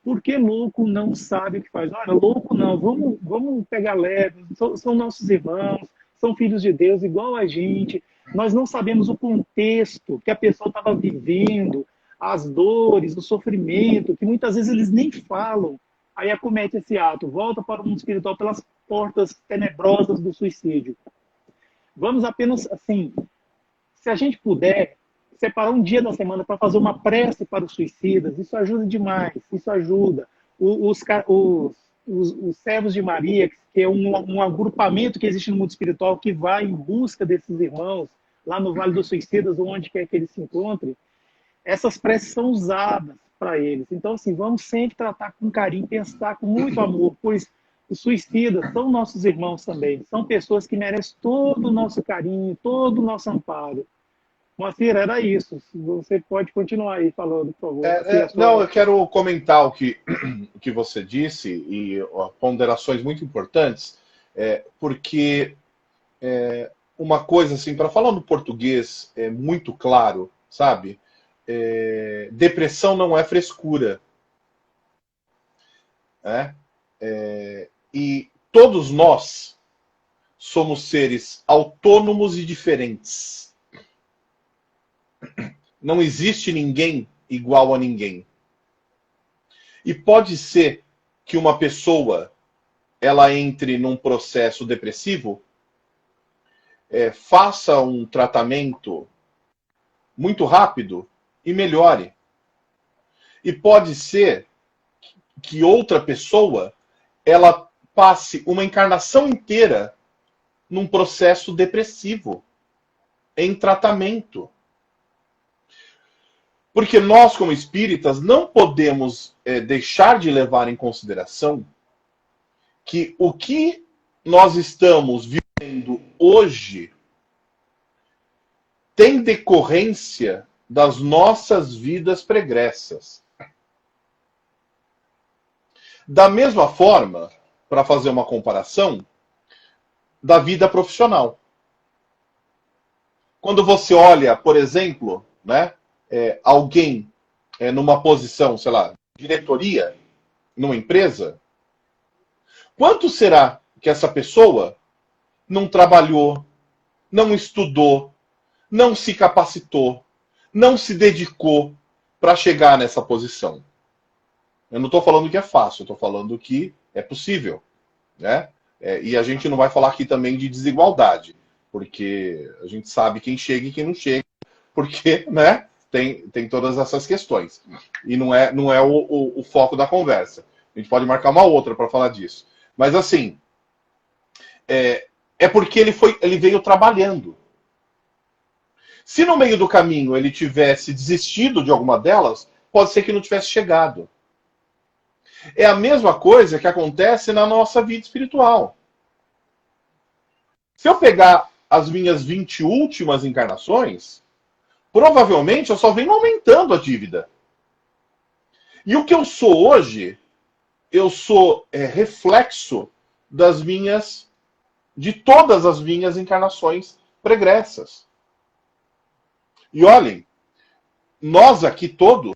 Porque louco não sabe o que faz. Olha, louco não, vamos pegar leve, são nossos irmãos, são filhos de Deus, igual a gente. Nós não sabemos o contexto que a pessoa estava vivendo, as dores, o sofrimento, que muitas vezes eles nem falam. Aí acomete esse ato, volta para o mundo espiritual pelas portas tenebrosas do suicídio. Vamos apenas, assim, se a gente puder, separar um dia da semana para fazer uma prece para os suicidas, isso ajuda demais, isso ajuda. Os servos de Maria, que é um agrupamento que existe no mundo espiritual que vai em busca desses irmãos, lá no Vale dos Suicidas, ou onde quer que eles se encontrem, essas preces são usadas para eles. Então, assim, vamos sempre tratar com carinho, pensar com muito amor, pois os suicidas são nossos irmãos também, são pessoas que merecem todo o nosso carinho, todo o nosso amparo. Moacir, era isso. Você pode continuar aí falando, por favor. Não, eu quero comentar o que você disse e ponderações muito importantes, porque uma coisa assim, para falar no português é muito claro, sabe? Depressão não é frescura. E todos nós somos seres autônomos e diferentes. Não existe ninguém igual a ninguém. E pode ser que uma pessoa ela entre num processo depressivo, faça um tratamento muito rápido e melhore. E pode ser que outra pessoa ela passe uma encarnação inteira num processo depressivo, em tratamento. Porque nós, como espíritas, não podemos deixar de levar em consideração que o que nós estamos vivendo hoje tem decorrência das nossas vidas pregressas. Da mesma forma, para fazer uma comparação, da vida profissional. Quando você olha, por exemplo, alguém numa posição, sei lá, diretoria, numa empresa, quanto será que essa pessoa não trabalhou, não estudou, não se capacitou, não se dedicou para chegar nessa posição. Eu não estou falando que é fácil, eu estou falando que é possível, né? E a gente não vai falar aqui também de desigualdade, porque a gente sabe quem chega e quem não chega, porque, né, tem todas essas questões. E não é o foco da conversa. A gente pode marcar uma outra para falar disso. Mas assim, é porque ele veio trabalhando. Se no meio do caminho ele tivesse desistido de alguma delas, pode ser que não tivesse chegado. É a mesma coisa que acontece na nossa vida espiritual. Se eu pegar as minhas 20 últimas encarnações, provavelmente eu só venho aumentando a dívida. E o que eu sou hoje, eu sou reflexo de todas as minhas encarnações pregressas. E olhem, nós aqui todos,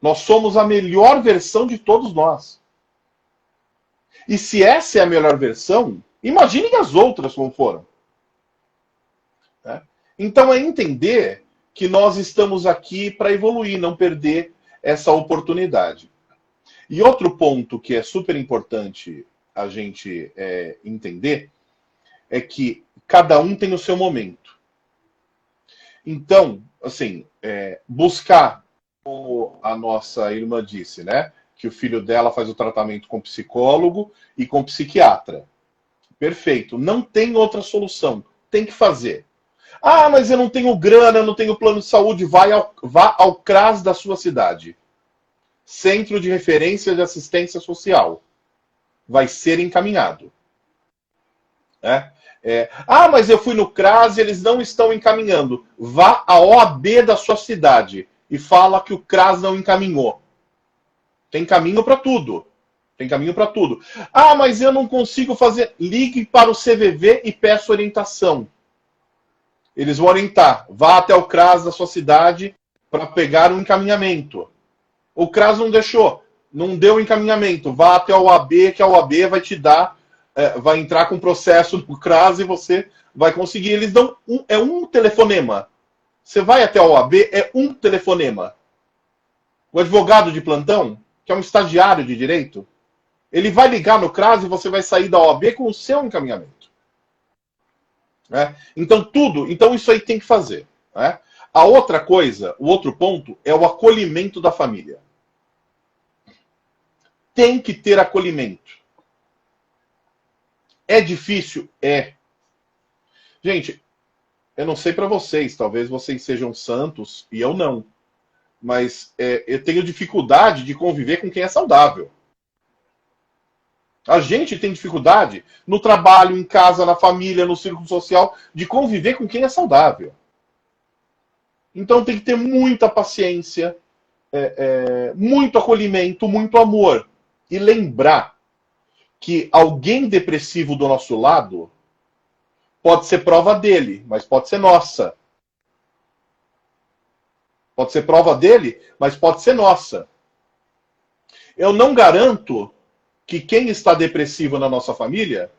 nós somos a melhor versão de todos nós. E se essa é a melhor versão, imaginem as outras como foram. Então é entender que nós estamos aqui para evoluir, não perder essa oportunidade. E outro ponto que é super importante a gente entender é que cada um tem o seu momento. Então, assim, buscar, como a nossa irmã disse, né? Que o filho dela faz o tratamento com psicólogo e com psiquiatra. Perfeito. Não tem outra solução. Tem que fazer. Ah, mas eu não tenho grana, eu não tenho plano de saúde. Vá ao CRAS da sua cidade. Centro de Referência de Assistência Social. Vai ser encaminhado. Mas eu fui no CRAS e eles não estão encaminhando. Vá à OAB da sua cidade e fala que o CRAS não encaminhou. Tem caminho para tudo. Tem caminho para tudo. Ah, mas eu não consigo fazer. Ligue para o CVV e peça orientação. Eles vão orientar. Vá até o CRAS da sua cidade para pegar um encaminhamento. O CRAS não deixou. Não deu encaminhamento. Vá até a OAB, que a OAB vai te dar. Vai entrar com processo no CRAS e você vai conseguir. Eles dão um telefonema. Você vai até a OAB, é um telefonema. O advogado de plantão, que é um estagiário de direito, ele vai ligar no CRAS e você vai sair da OAB com o seu encaminhamento. Então isso aí tem que fazer. A outra coisa, o outro ponto, é o acolhimento da família. Tem que ter acolhimento. É difícil? É. Gente, eu não sei para vocês, talvez vocês sejam santos e eu não. Mas eu tenho dificuldade de conviver com quem é saudável. A gente tem dificuldade no trabalho, em casa, na família, no círculo social, de conviver com quem é saudável. Então tem que ter muita paciência, muito acolhimento, muito amor. E lembrar que alguém depressivo do nosso lado pode ser prova dele, mas pode ser nossa. Pode ser prova dele, mas pode ser nossa. Eu não garanto que quem está depressivo na nossa família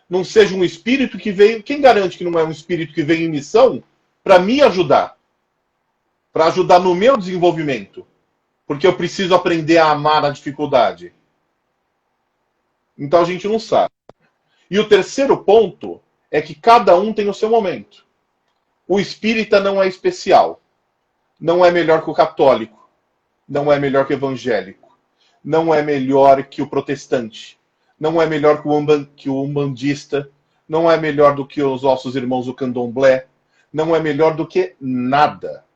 não seja um espírito que veio... Quem garante que não é um espírito que veio em missão para me ajudar? Para ajudar no meu desenvolvimento? Porque eu preciso aprender a amar a dificuldade. Então a gente não sabe. E o terceiro ponto é que cada um tem o seu momento. O espírita não é especial. Não é melhor que o católico. Não é melhor que o evangélico. Não é melhor que o protestante. Não é melhor que o umbandista. Não é melhor do que os nossos irmãos do candomblé. Não é melhor do que nada.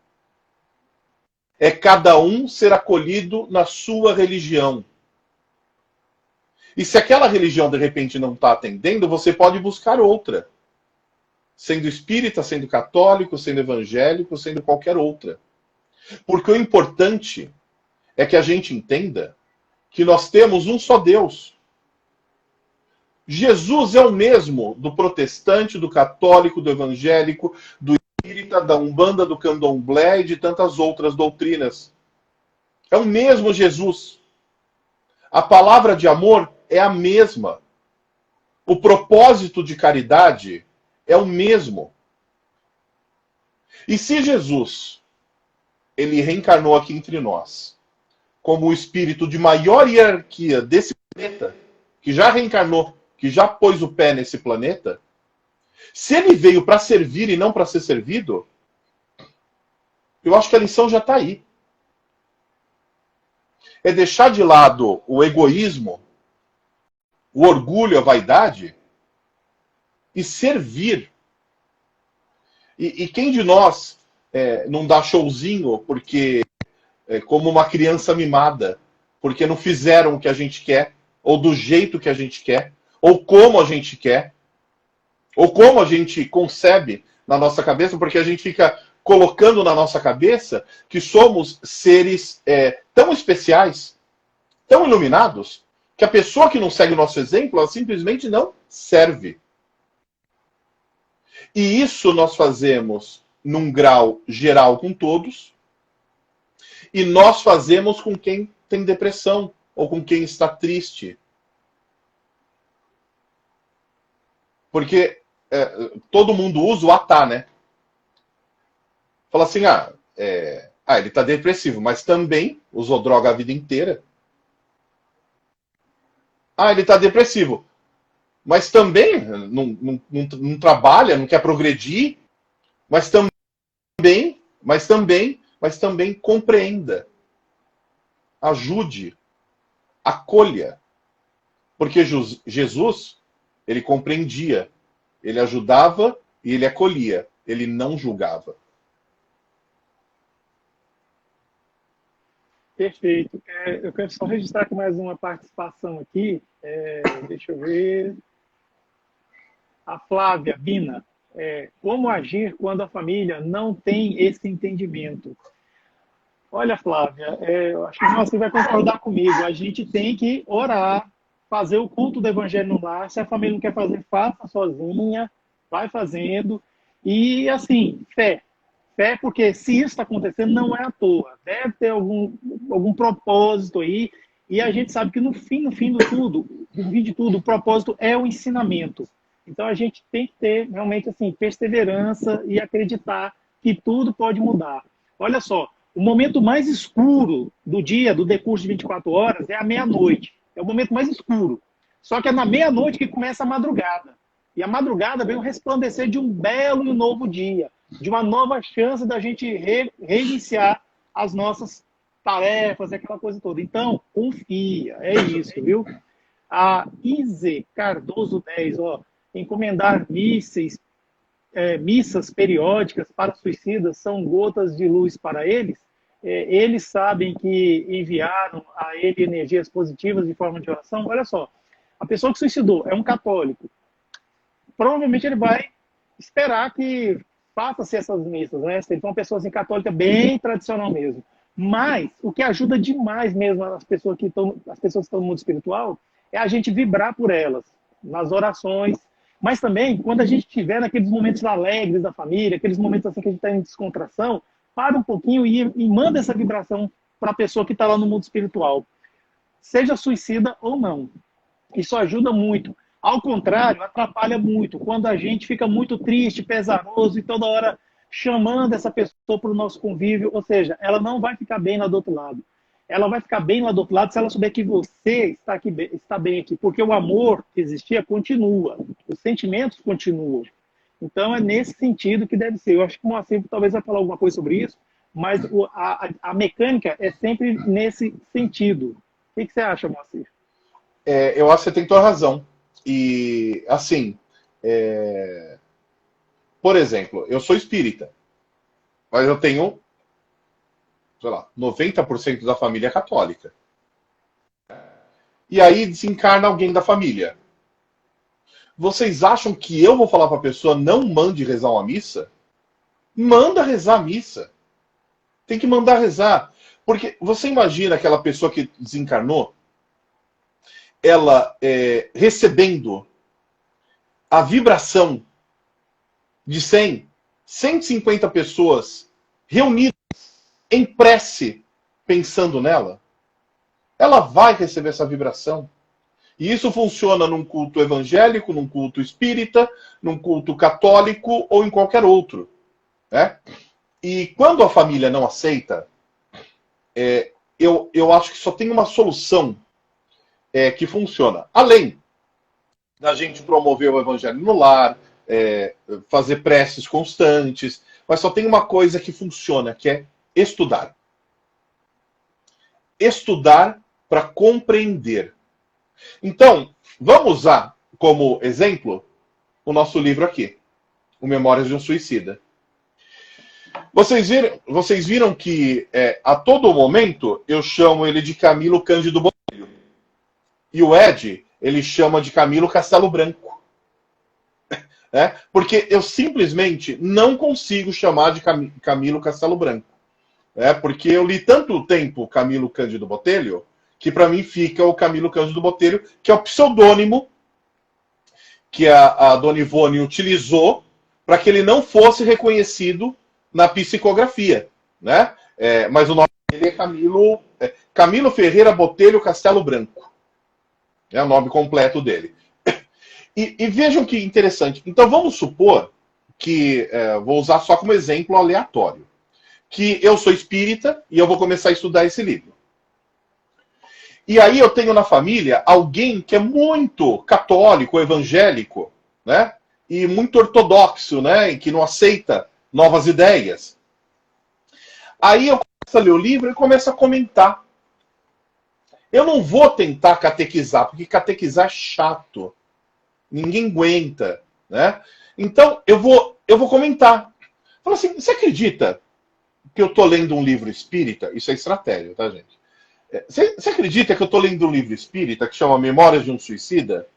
É cada um ser acolhido na sua religião. E se aquela religião de repente não está atendendo, você pode buscar outra. Sendo espírita, sendo católico, sendo evangélico, sendo qualquer outra. Porque o importante é que a gente entenda que nós temos um só Deus. Jesus é o mesmo do protestante, do católico, do evangélico, do espírita, da umbanda, do candomblé e de tantas outras doutrinas. É o mesmo Jesus. A palavra de amor é a mesma. O propósito de caridade é o mesmo. E se Jesus, ele reencarnou aqui entre nós, como o espírito de maior hierarquia desse planeta, que já reencarnou, que já pôs o pé nesse planeta, se ele veio para servir e não para ser servido, eu acho que a lição já está aí. É deixar de lado o egoísmo, o orgulho, a vaidade, e servir. E quem de nós não dá showzinho porque como uma criança mimada, porque não fizeram o que a gente quer, ou do jeito que a gente quer, ou como a gente quer, ou como a gente concebe na nossa cabeça, porque a gente fica colocando na nossa cabeça que somos seres tão especiais, tão iluminados, que a pessoa que não segue o nosso exemplo, ela simplesmente não serve. E isso nós fazemos num grau geral com todos, e nós fazemos com quem tem depressão, ou com quem está triste. Porque todo mundo usa o atá, né? Fala assim, ele está depressivo, mas também usou droga a vida inteira. Ele está depressivo, mas também não trabalha, não quer progredir, mas também compreenda, ajude, acolha. Porque Jesus, ele compreendia, ele ajudava e ele acolhia, ele não julgava. Perfeito. Eu quero só registrar aqui mais uma participação aqui. Deixa eu ver. A Flávia Bina. Como agir quando a família não tem esse entendimento? Olha, Flávia, eu acho que você vai concordar comigo. A gente tem que orar, fazer o culto do evangelho no lar. Se a família não quer fazer, faça sozinha, vai fazendo. E, assim, fé. Fé, porque se isso está acontecendo, não é à toa. Deve ter algum propósito aí. E a gente sabe que no fim de tudo, o propósito é o ensinamento. Então a gente tem que ter realmente assim perseverança e acreditar que tudo pode mudar. Olha só, o momento mais escuro do dia, do decurso de 24 horas, é a meia-noite. É o momento mais escuro. Só que é na meia-noite que começa a madrugada. E a madrugada vem o resplandecer de um belo e novo dia, de uma nova chance da gente reiniciar as nossas tarefas, aquela coisa toda. Então, confia, é isso, viu? A Ize Cardoso 10, encomendar missas periódicas para suicidas são gotas de luz para eles. Eles sabem que enviaram a ele energias positivas em forma de oração. Olha só, a pessoa que suicidou é um católico. Provavelmente ele vai esperar que faça-se essas missas, né? Se ele for uma pessoa assim, católica bem tradicional mesmo. Mas o que ajuda demais mesmo as pessoas que estão no mundo espiritual é a gente vibrar por elas, nas orações, mas também quando a gente estiver naqueles momentos alegres da família, aqueles momentos assim que a gente está em descontração, para um pouquinho e manda essa vibração para a pessoa que está lá no mundo espiritual. Seja suicida ou não. Isso ajuda muito. Ao contrário, atrapalha muito. Quando a gente fica muito triste, pesaroso e toda hora chamando essa pessoa para o nosso convívio, ou seja, ela não vai ficar bem lá do outro lado. Ela vai ficar bem lá do outro lado se ela souber que você está bem aqui, porque o amor que existia continua, os sentimentos continuam. Então é nesse sentido que deve ser. Eu acho que o Moacir talvez vai falar alguma coisa sobre isso, mas a mecânica é sempre nesse sentido. O que você acha, Moacir? Eu acho que você tem toda a razão. E, assim, por exemplo, eu sou espírita, mas eu tenho, sei lá, 90% da família é católica. E aí desencarna alguém da família. Vocês acham que eu vou falar para a pessoa não mande rezar uma missa? Manda rezar a missa. Tem que mandar rezar. Porque você imagina aquela pessoa que desencarnou, ela recebendo a vibração de 100, 150 pessoas reunidas em prece, pensando nela, ela vai receber essa vibração. E isso funciona num culto evangélico, num culto espírita, num culto católico ou em qualquer outro. Né? E quando a família não aceita, eu acho que só tem uma solução que funciona. Além da gente promover o evangelho no lar, fazer preces constantes, mas só tem uma coisa que funciona, que é estudar. Estudar para compreender. Então, vamos usar como exemplo o nosso livro aqui, O Memórias de um Suicida. Vocês viram que a todo momento eu chamo ele de Camilo Cândido Botelho. E o Ed, ele chama de Camilo Castelo Branco. Porque eu simplesmente não consigo chamar de Camilo Castelo Branco. Porque eu li tanto tempo Camilo Cândido Botelho, que para mim fica o Camilo Cândido Botelho, que é o pseudônimo que a Dona Ivone utilizou para que ele não fosse reconhecido na psicografia. Né? Mas o nome dele é Camilo Ferreira Botelho Castelo Branco. É o nome completo dele. E vejam que interessante. Então vamos supor que, vou usar só como exemplo aleatório, que eu sou espírita e eu vou começar a estudar esse livro. E aí eu tenho na família alguém que é muito católico, evangélico, né? E muito ortodoxo, né? E que não aceita novas ideias. Aí eu começo a ler o livro e começo a comentar. Eu não vou tentar catequizar, porque catequizar é chato. Ninguém aguenta, né? Então eu vou comentar. Fala assim, você acredita que eu estou lendo um livro espírita? Isso é estratégia, tá, gente? Você acredita que eu estou lendo um livro espírita que chama Memórias de um Suicida?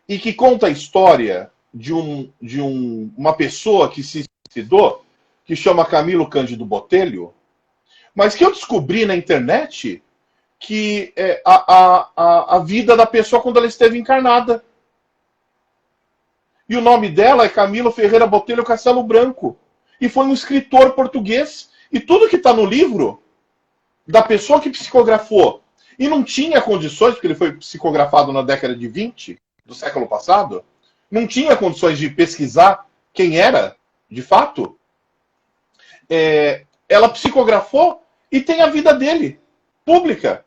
E que conta a história de uma pessoa que se suicidou, que chama Camilo Cândido Botelho, mas que eu descobri na internet que a vida da pessoa quando ela esteve encarnada. E o nome dela é Camilo Ferreira Botelho Castelo Branco. E foi um escritor português. E tudo que está no livro da pessoa que psicografou e não tinha condições, porque ele foi psicografado na década de 20 do século passado, não tinha condições de pesquisar quem era, de fato, ela psicografou e tem a vida dele, pública.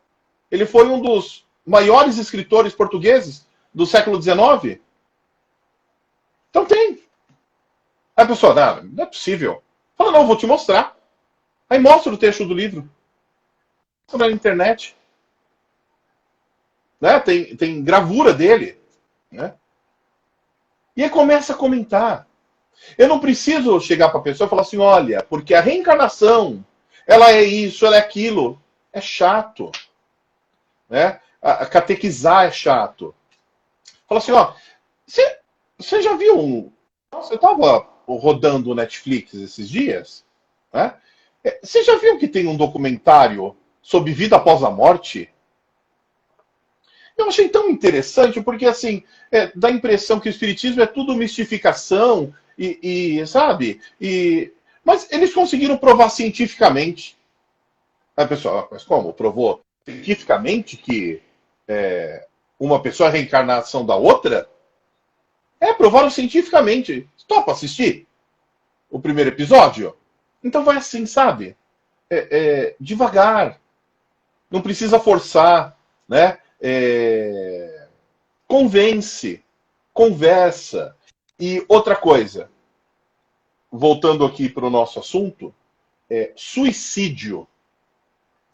Ele foi um dos maiores escritores portugueses do século XIX. Então tem. Aí a pessoa, não é possível. Fala, não, eu vou te mostrar. Aí mostra o texto do livro. Mostra na internet. Né? Tem gravura dele. Né? E aí começa a comentar. Eu não preciso chegar para a pessoa e falar assim, olha, porque a reencarnação, ela é isso, ela é aquilo. É chato. Né? A catequizar é chato. Fala assim, ó, você já viu Você estava rodando o Netflix esses dias? Né? Você já viu que tem um documentário sobre vida após a morte? Eu achei tão interessante, porque assim, dá a impressão que o espiritismo é tudo mistificação, sabe? Mas eles conseguiram provar cientificamente. Aí a pessoa, mas como? Provou cientificamente que uma pessoa é a reencarnação da outra? Provaram cientificamente. Topa assistir o primeiro episódio? Então vai assim, sabe? Devagar. Não precisa forçar, né? Convence. Conversa. E outra coisa, voltando aqui para o nosso assunto, suicídio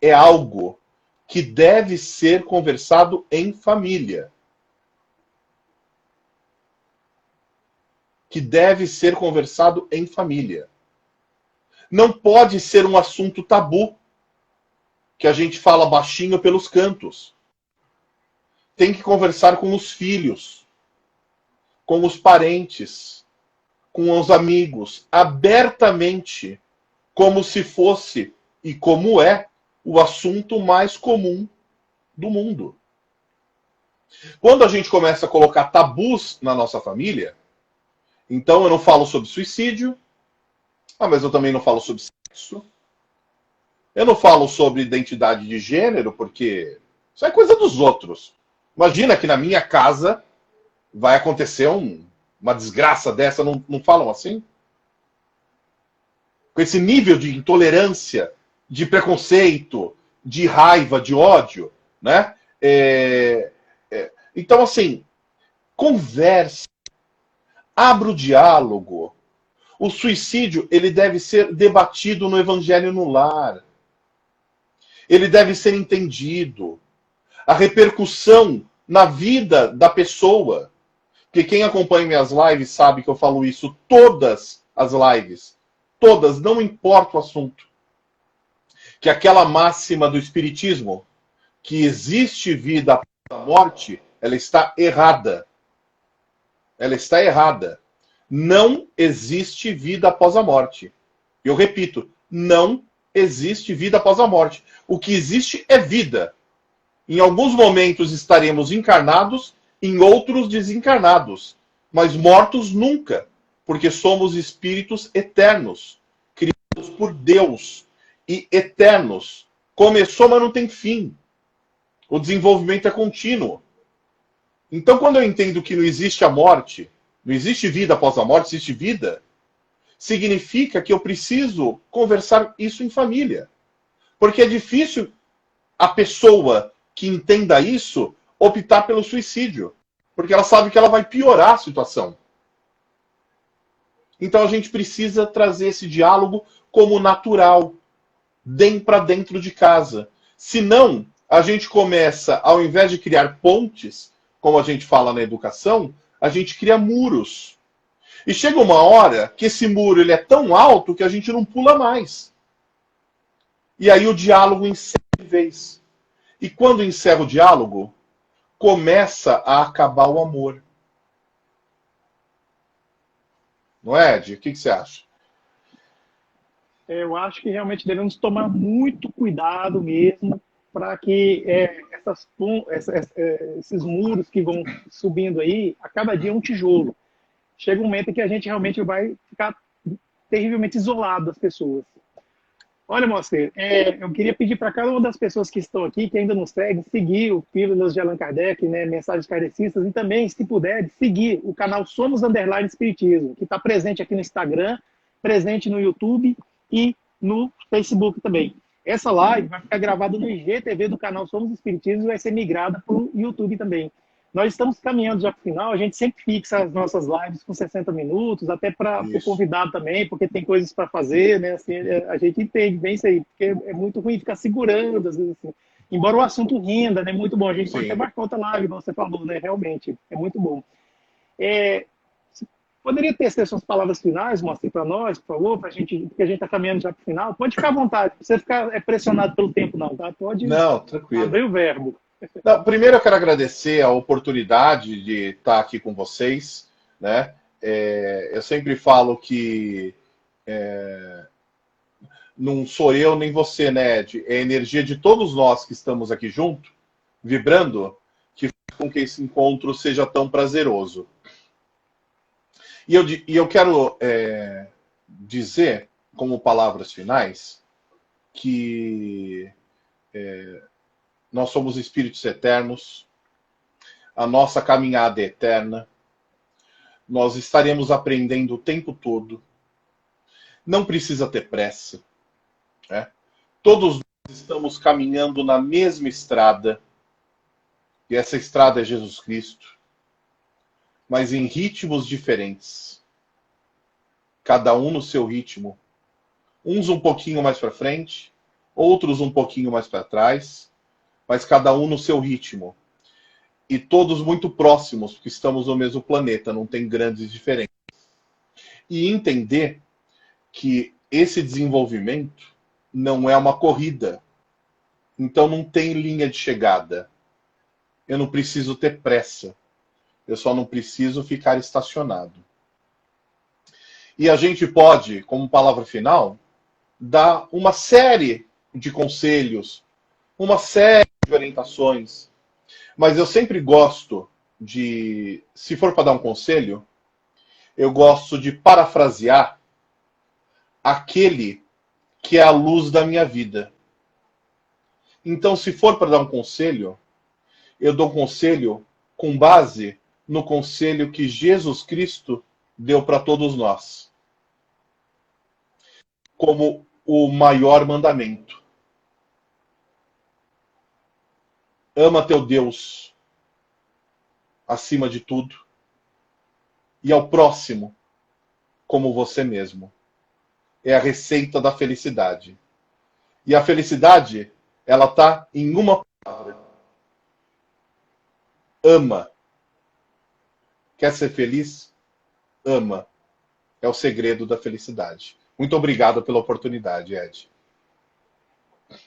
é algo que deve ser conversado em família. Que deve ser conversado em família. Não pode ser um assunto tabu, que a gente fala baixinho pelos cantos. Tem que conversar com os filhos, com os parentes, com os amigos, abertamente, como se fosse, e como é, o assunto mais comum do mundo. Quando a gente começa a colocar tabus na nossa família, então eu não falo sobre suicídio, mas eu também não falo sobre sexo, eu não falo sobre identidade de gênero, porque isso é coisa dos outros. Imagina que na minha casa vai acontecer uma desgraça dessa, não falam assim? com esse nível de intolerância, de preconceito, de raiva, de ódio, né? Então, assim, converse, abra o diálogo. O suicídio, ele deve ser debatido no Evangelho no lar. Ele deve ser entendido. A repercussão na vida da pessoa. Porque quem acompanha minhas lives sabe que eu falo isso todas as lives. Todas, não importa o assunto. Que aquela máxima do Espiritismo, que existe vida após a morte, ela está errada. Ela está errada. Não existe vida após a morte. Eu repito, não existe vida após a morte. O que existe é vida. Em alguns momentos estaremos encarnados, em outros desencarnados. Mas mortos nunca, porque somos espíritos eternos, criados por Deus e eternos. Começou, mas não tem fim. O desenvolvimento é contínuo. Então, quando eu entendo que não existe a morte, não existe vida após a morte, existe vida, significa que eu preciso conversar isso em família. Porque é difícil a pessoa que entenda isso optar pelo suicídio. Porque ela sabe que ela vai piorar a situação. Então a gente precisa trazer esse diálogo como natural, para dentro de casa. Senão, a gente começa, ao invés de criar pontes, como a gente fala na educação, a gente cria muros. E chega uma hora que esse muro ele é tão alto que a gente não pula mais. E aí o diálogo encerra de vez. E quando encerra o diálogo, começa a acabar o amor. Não é, Ed? O que você acha? Eu acho que realmente devemos tomar muito cuidado mesmo para que esses muros que vão subindo aí, a cada dia é um tijolo. Chega um momento em que a gente realmente vai ficar terrivelmente isolado das pessoas. Olha, Moacir, eu queria pedir para cada uma das pessoas que estão aqui, que ainda nos seguem, seguir o Pílulas de Allan Kardec, né, Mensagens Kardecistas, e também, se puder, seguir o canal Somos Underline Espiritismo, que está presente aqui no Instagram, presente no YouTube e no Facebook também. Essa live vai ficar gravada no IGTV do canal Somos Espiritismo e vai ser migrada para o YouTube também. Nós estamos caminhando já para o final, a gente sempre fixa as nossas lives com 60 minutos, até para o convidado também, porque tem coisas para fazer, né? Assim, a gente entende bem isso aí, porque é muito ruim ficar segurando, às vezes, assim. Embora o assunto renda, né? Muito bom, a gente pode até marcar outra live, como você falou, né? Realmente, é muito bom. Poderia ter suas palavras finais, mostre para nós, por favor, porque a gente está caminhando já para o final. Pode ficar à vontade, não precisa ficar pressionado pelo tempo, não, tá? Pode abrir o verbo. Não, primeiro eu quero agradecer a oportunidade de estar aqui com vocês, né? Eu sempre falo que não sou eu nem você, né, Ed? É a energia de todos nós que estamos aqui junto, vibrando, que faz com que esse encontro seja tão prazeroso. E eu quero dizer, como palavras finais, que nós somos espíritos eternos, a nossa caminhada é eterna, nós estaremos aprendendo o tempo todo, não precisa ter pressa, né? Todos nós estamos caminhando na mesma estrada, e essa estrada é Jesus Cristo, mas em ritmos diferentes, cada um no seu ritmo, uns um pouquinho mais para frente, outros um pouquinho mais para trás, mas cada um no seu ritmo. E todos muito próximos, porque estamos no mesmo planeta, não tem grandes diferenças. E entender que esse desenvolvimento não é uma corrida. Então não tem linha de chegada. Eu não preciso ter pressa. Eu só não preciso ficar estacionado. E a gente pode, como palavra final, dar uma série de conselhos, uma série de orientações. Mas eu sempre gosto de, se for para dar um conselho, eu gosto de parafrasear aquele que é a luz da minha vida. Então, se for para dar um conselho, eu dou um conselho com base no conselho que Jesus Cristo deu para todos nós. como o maior mandamento. Ama teu Deus acima de tudo e ao próximo como você mesmo. É a receita da felicidade. E a felicidade, ela está em uma palavra. Ama. Quer ser feliz? Ama. É o segredo da felicidade. Muito obrigado pela oportunidade, Ed.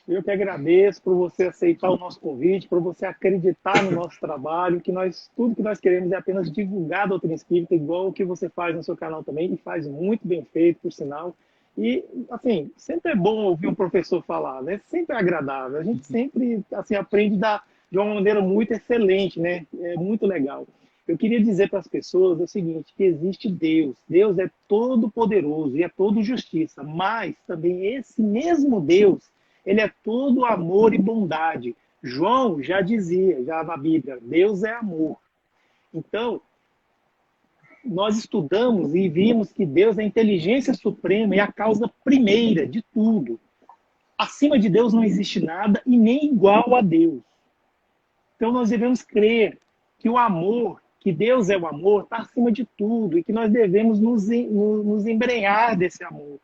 Eu que agradeço por você aceitar o nosso convite, por você acreditar no nosso trabalho, que tudo que nós queremos é apenas divulgar a doutrina espírita, igual o que você faz no seu canal também, e faz muito bem feito, por sinal. E, assim, sempre é bom ouvir um professor falar, né? Sempre é agradável. A gente sempre, assim, aprende de uma maneira muito excelente, né? É muito legal. Eu queria dizer para as pessoas o seguinte, que existe Deus. Deus é todo poderoso e é todo justiça, mas também esse mesmo Deus, ele é todo amor e bondade. João já dizia, já na Bíblia, Deus é amor. Então, nós estudamos e vimos que Deus é a inteligência suprema e a causa primeira de tudo. Acima de Deus não existe nada e nem igual a Deus. Então nós devemos crer que o amor, que Deus é o amor, está acima de tudo e que nós devemos nos embrenhar desse amor.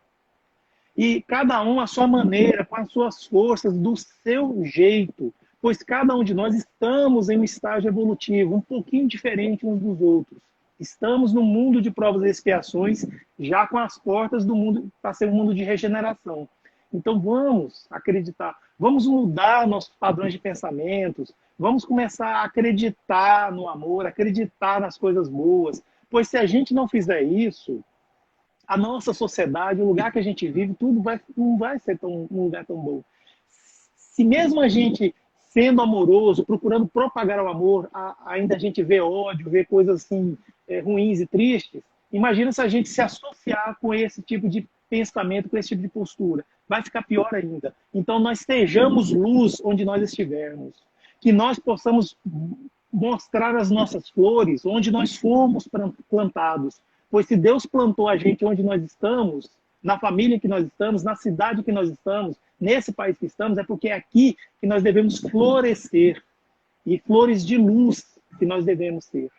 E cada um à sua maneira, com as suas forças, do seu jeito, pois cada um de nós estamos em um estágio evolutivo, um pouquinho diferente uns dos outros. Estamos no mundo de provas e expiações, já com as portas do mundo, para ser um mundo de regeneração. Então vamos acreditar, vamos mudar nossos padrões de pensamentos, vamos começar a acreditar no amor, acreditar nas coisas boas, pois se a gente não fizer isso, a nossa sociedade, o lugar que a gente vive, não vai ser um lugar tão bom. Se mesmo a gente sendo amoroso, procurando propagar o amor, ainda a gente vê ódio, vê coisas assim ruins e tristes, imagina se a gente se associar com esse tipo de pensamento, com esse tipo de postura. Vai ficar pior ainda. Então nós sejamos luz onde nós estivermos. Que nós possamos mostrar as nossas flores onde nós fomos plantados. Pois se Deus plantou a gente onde nós estamos, na família que nós estamos, na cidade que nós estamos, nesse país que estamos, é porque é aqui que nós devemos florescer. E flores de luz que nós devemos ser.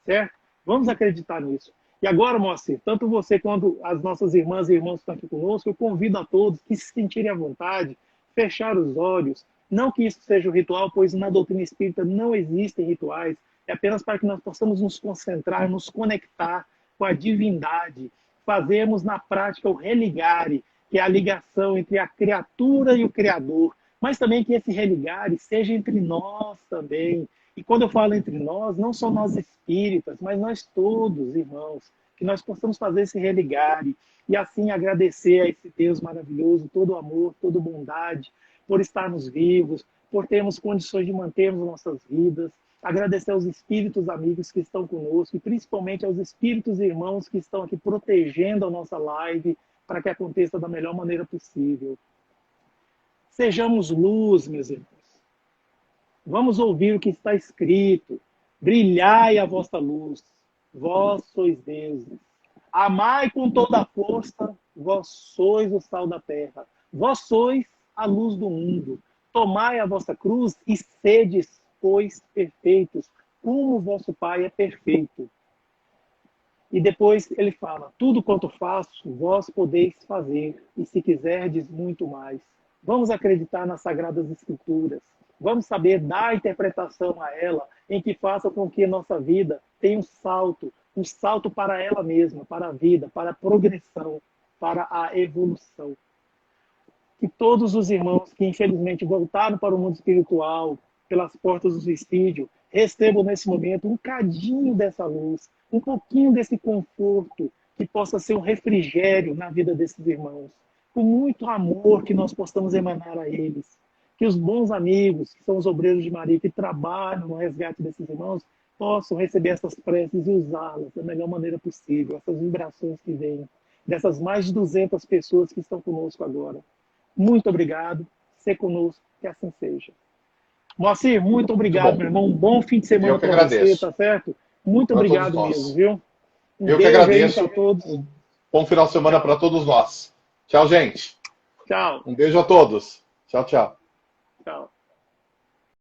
Certo? Vamos acreditar nisso. E agora, Moacir, tanto você quanto as nossas irmãs e irmãos que estão aqui conosco, eu convido a todos que se sentirem à vontade, fechar os olhos. Não que isso seja um ritual, pois na doutrina espírita não existem rituais. É apenas para que nós possamos nos concentrar, nos conectar com a divindade. Fazemos na prática o religare, que é a ligação entre a criatura e o Criador. Mas também que esse religare seja entre nós também. E quando eu falo entre nós, não só nós espíritas, mas nós todos, irmãos, que nós possamos fazer esse religare e assim agradecer a esse Deus maravilhoso, todo amor, toda bondade, por estarmos vivos, por termos condições de mantermos nossas vidas, agradecer aos espíritos amigos que estão conosco e principalmente aos espíritos irmãos que estão aqui protegendo a nossa live para que aconteça da melhor maneira possível. Sejamos luz, meus irmãos. Vamos ouvir o que está escrito. Brilhai a vossa luz, vós sois deuses. Amai com toda a força, vós sois o sal da terra. Vós sois a luz do mundo. Tomai a vossa cruz e sedes, pois, perfeitos, como o vosso Pai é perfeito. E depois ele fala, tudo quanto faço, vós podeis fazer, e se quiserdes, muito mais. Vamos acreditar nas Sagradas Escrituras. Vamos saber dar interpretação a ela, em que faça com que a nossa vida tenha um salto para ela mesma, para a vida, para a progressão, para a evolução. Que todos os irmãos que infelizmente voltaram para o mundo espiritual, pelas portas do suicídio, recebam nesse momento um cadinho dessa luz, um pouquinho desse conforto, que possa ser um refrigério na vida desses irmãos. Com muito amor que nós possamos emanar a eles. Que os bons amigos, que são os obreiros de Maria, que trabalham no resgate desses irmãos, possam receber essas preces e usá-las da melhor maneira possível, essas vibrações que vêm, dessas mais de 200 pessoas que estão conosco agora. Muito obrigado, ser conosco, que assim seja. Moacir, muito obrigado, meu irmão. Um bom fim de semana para você, tá certo? Muito obrigado mesmo, viu? Eu que agradeço. Um bom final de semana para todos nós. Tchau, gente. Tchau. Um beijo a todos. Tchau, tchau. Tchau.